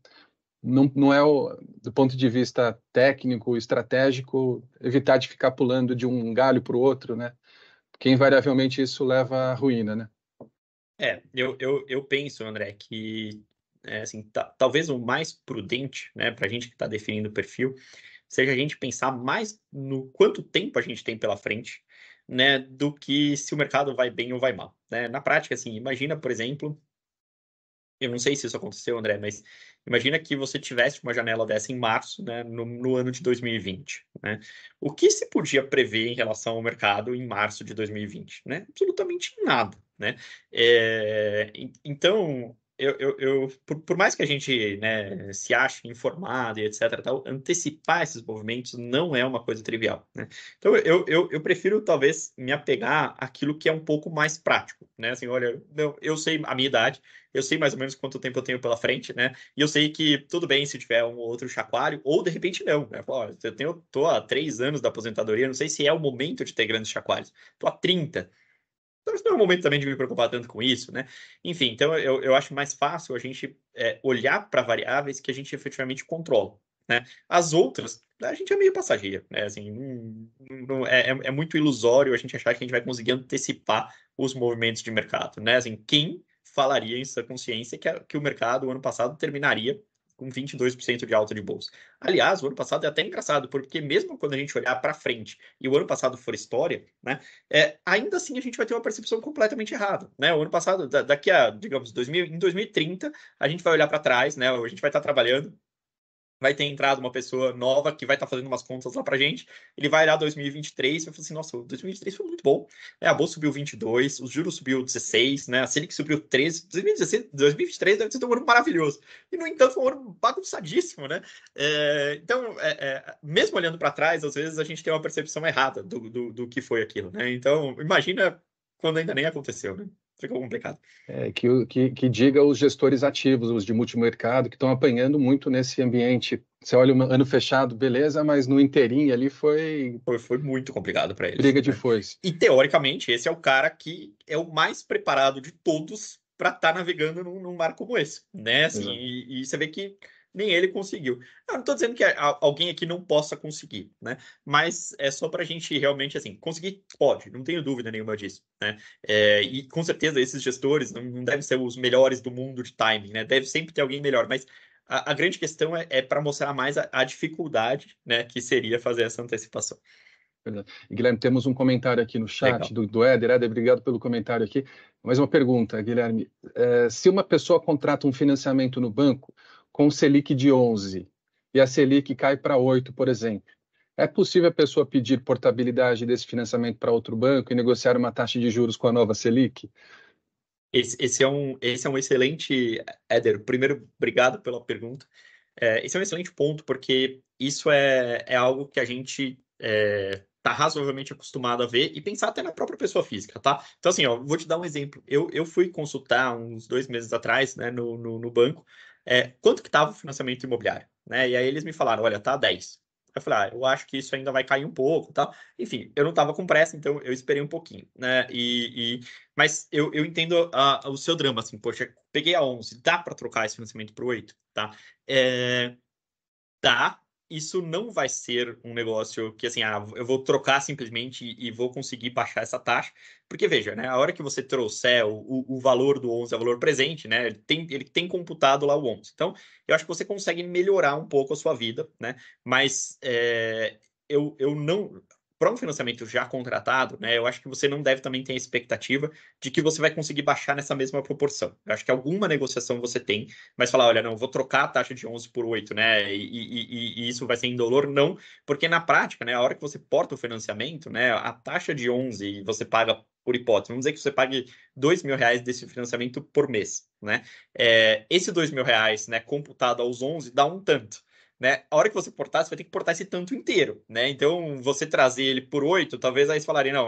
não é, do ponto de vista técnico, estratégico, evitar de ficar pulando de um galho para o outro, né? Porque invariavelmente isso leva à ruína, né? Eu penso, André, que assim, talvez o mais prudente, né, para a gente que está definindo o perfil, seja a gente pensar mais no quanto tempo a gente tem pela frente, né, do que se o mercado vai bem ou vai mal, né? Na prática, assim, imagina, por exemplo, eu não sei se isso aconteceu, André, mas imagina que você tivesse uma janela dessa em março, né, no ano de 2020, né? O que se podia prever em relação ao mercado em março de 2020, né? Absolutamente nada, né? Então, por mais que a gente, né, se ache informado e etc, tal, antecipar esses movimentos não é uma coisa trivial, né? Então, eu prefiro, talvez, me apegar àquilo que é um pouco mais prático, né? Assim, olha, não, eu sei a minha idade, eu sei mais ou menos quanto tempo eu tenho pela frente, né? E eu sei que tudo bem se tiver um ou outro chacoalho, ou de repente não, né? Ó, tô há 3 anos da aposentadoria, não sei se é o momento de ter grandes chacoalhos. Tô há 30. Então, isso não é o momento também de me preocupar tanto com isso, né? enfim, então eu acho mais fácil a gente olhar para variáveis que a gente efetivamente controla, né? As outras, a gente é meio passageiro, né? Assim, é muito ilusório a gente achar que a gente vai conseguir antecipar os movimentos de mercado, né? Assim, quem falaria em sua consciência que o mercado, o ano passado, terminaria com 22% de alta de bolsa? Aliás, o ano passado é até engraçado, porque mesmo quando a gente olhar para frente e o ano passado for história, né? Ainda assim a gente vai ter uma percepção completamente errada, né? O ano passado, daqui a, digamos, em 2030, a gente vai olhar para trás, né? A gente vai estar trabalhando, vai ter entrado uma pessoa nova que vai estar fazendo umas contas lá pra gente, ele vai olhar 2023 e vai falar assim, nossa, 2023 foi muito bom, a bolsa subiu 22, os juros subiu 16, né? A Selic subiu 13, 2023 deve ter sido um ano maravilhoso, e no entanto foi um ano bagunçadíssimo, né? Então, mesmo olhando para trás, às vezes a gente tem uma percepção errada do que foi aquilo, né? Então, imagina quando ainda nem aconteceu, né? Fica complicado. Que diga os gestores ativos, os de multimercado, que estão apanhando muito nesse ambiente. Você olha um ano fechado, beleza, mas no inteirinho ali foi Foi muito complicado para eles, briga de né? foice. E teoricamente, esse é o cara que é o mais preparado de todos para estar navegando num mar como esse, né? Assim, e você vê que nem ele conseguiu. Eu não estou dizendo que alguém aqui não possa conseguir, né? Mas é só para a gente realmente, assim, conseguir pode, não tenho dúvida nenhuma disso, né? E com certeza esses gestores não devem ser os melhores do mundo de timing, né? Deve sempre ter alguém melhor, mas a grande questão é para mostrar mais a dificuldade, né, que seria fazer essa antecipação. Verdade. E, Guilherme, temos um comentário aqui no chat Legal. do Éder. Éder, obrigado pelo comentário aqui. Mais uma pergunta, Guilherme. Se uma pessoa contrata um financiamento no banco com Selic de 11 e a Selic cai para 8, por exemplo, é possível a pessoa pedir portabilidade desse financiamento para outro banco e negociar uma taxa de juros com a nova Selic? Esse é um excelente, Éder. Primeiro, obrigado pela pergunta. Esse é um excelente ponto, porque isso é algo que a gente está razoavelmente acostumado a ver e pensar até na própria pessoa física, tá? Então, assim, ó, vou te dar um exemplo. Eu fui consultar uns 2 meses atrás, né, no banco, quanto que estava o financiamento imobiliário, né? E aí eles me falaram, olha, tá 10. Eu falei, eu acho que isso ainda vai cair um pouco, tá? Enfim, eu não estava com pressa, então eu esperei um pouquinho, né? Mas eu entendo o seu drama, assim, poxa, peguei a 11, dá para trocar esse financiamento para o 8, tá? Dá, isso não vai ser um negócio que, assim, eu vou trocar simplesmente e vou conseguir baixar essa taxa, porque, veja, né, a hora que você trouxer o valor do 11 é o valor presente, né, ele tem computado lá o 11. Então, eu acho que você consegue melhorar um pouco a sua vida, né, mas eu não... Para um financiamento já contratado, né, eu acho que você não deve também ter a expectativa de que você vai conseguir baixar nessa mesma proporção. Eu acho que alguma negociação você tem, mas falar, olha, não, eu vou trocar a taxa de 11 por 8, né, e isso vai ser indolor, não, porque na prática, né, a hora que você porta o financiamento, né, a taxa de 11 e você paga, por hipótese, vamos dizer que você pague R$ 2.000 desse financiamento por mês, né, esse R$ 2.000, né, computado aos 11, dá um tanto. né? A hora que você portar, você vai ter que portar esse tanto inteiro, né? Então, você trazer ele por 8, talvez aí você falaria, não,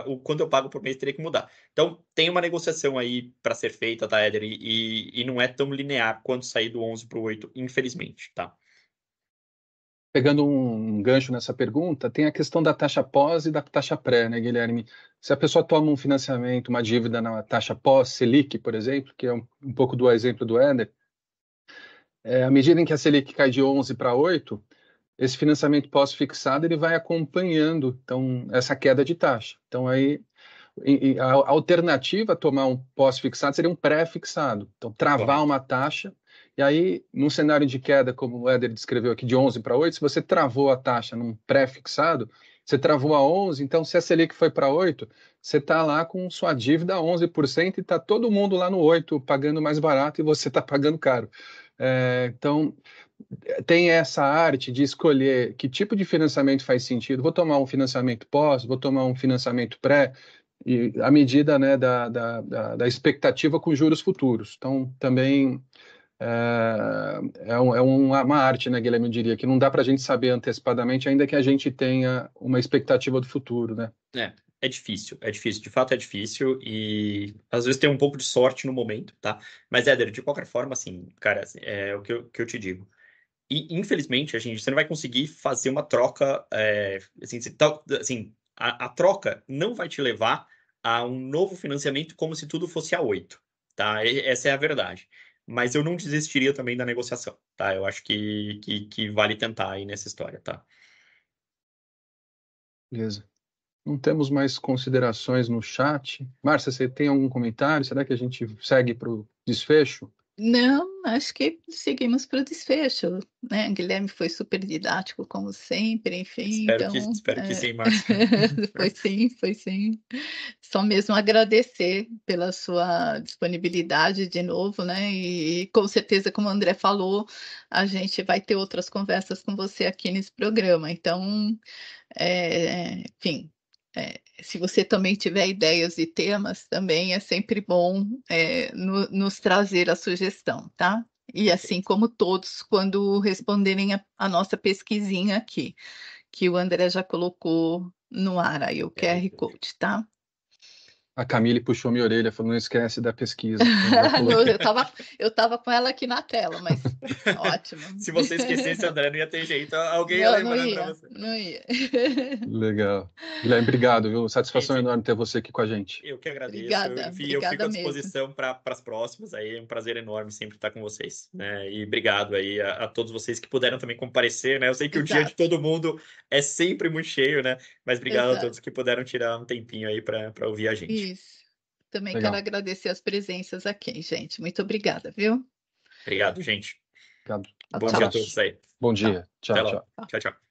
o quanto eu pago por mês teria que mudar. Então, tem uma negociação aí para ser feita, tá, Éder? E não é tão linear quanto sair do 11 para o 8, infelizmente, tá? Pegando um gancho nessa pergunta, tem a questão da taxa pós e da taxa pré, né, Guilherme? Se a pessoa toma um financiamento, uma dívida na taxa pós, Selic, por exemplo, que é um pouco do exemplo do Éder, à medida em que a Selic cai de 11 para 8, esse financiamento pós-fixado ele vai acompanhando então, essa queda de taxa. Então, aí, a alternativa a tomar um pós-fixado seria um pré-fixado. Então, travar Correto. uma taxa. E aí, num cenário de queda, como o Éder descreveu aqui, de 11 para 8, se você travou a taxa num pré-fixado, você travou a 11, então se a Selic foi para 8, você está lá com sua dívida a 11% e está todo mundo lá no 8 pagando mais barato e você está pagando caro. Então, tem essa arte de escolher que tipo de financiamento faz sentido. Vou tomar um financiamento pós, vou tomar um financiamento pré, e à medida, né, da expectativa com juros futuros. Então, também uma arte, né, Guilherme, eu diria, que não dá para a gente saber antecipadamente, ainda que a gente tenha uma expectativa do futuro, né? É difícil, de fato é difícil e às vezes tem um pouco de sorte no momento, tá? Mas, Éder, de qualquer forma, assim, cara, é o que eu te digo. E, infelizmente, você não vai conseguir fazer uma troca, assim, a troca não vai te levar a um novo financiamento como se tudo fosse a 8, tá? Essa é a verdade. Mas eu não desistiria também da negociação, tá? Eu acho que vale tentar aí nessa história, tá? Beleza. Não temos mais considerações no chat. Márcia, você tem algum comentário? Será que a gente segue para o desfecho? Não, acho que seguimos para o desfecho, né? O Guilherme foi super didático, como sempre, enfim, Espero que sim, Márcia. Foi sim. Só mesmo agradecer pela sua disponibilidade de novo, né? E com certeza, como o André falou, a gente vai ter outras conversas com você aqui nesse programa. Então, enfim, se você também tiver ideias e temas, também é sempre bom nos trazer a sugestão, tá? E assim como todos, quando responderem a nossa pesquisinha aqui, que o André já colocou no ar aí, o QR Code, tá? A Camille puxou minha orelha, falou, não esquece da pesquisa. Eu tava com ela aqui na tela, mas ótimo. Se você esquecesse, André, não ia ter jeito. Alguém ia lembrando para você. Não ia. Legal. Guilherme, obrigado, viu? Satisfação enorme ter você aqui com a gente. Eu que agradeço. Obrigada, Enfim, eu fico à mesmo. disposição para as próximas. Aí é um prazer enorme sempre estar com vocês, né? E obrigado aí a todos vocês que puderam também comparecer, né? Eu sei que o dia de todo mundo é sempre muito cheio, né? Mas obrigado a todos que puderam tirar um tempinho aí para ouvir a gente. Isso. Também Legal. quero agradecer as presenças aqui, gente. Muito obrigada, viu? Obrigado, gente. Obrigado. Bom dia a todos aí. Bom dia. Até Tchau, logo. tchau. Tchau.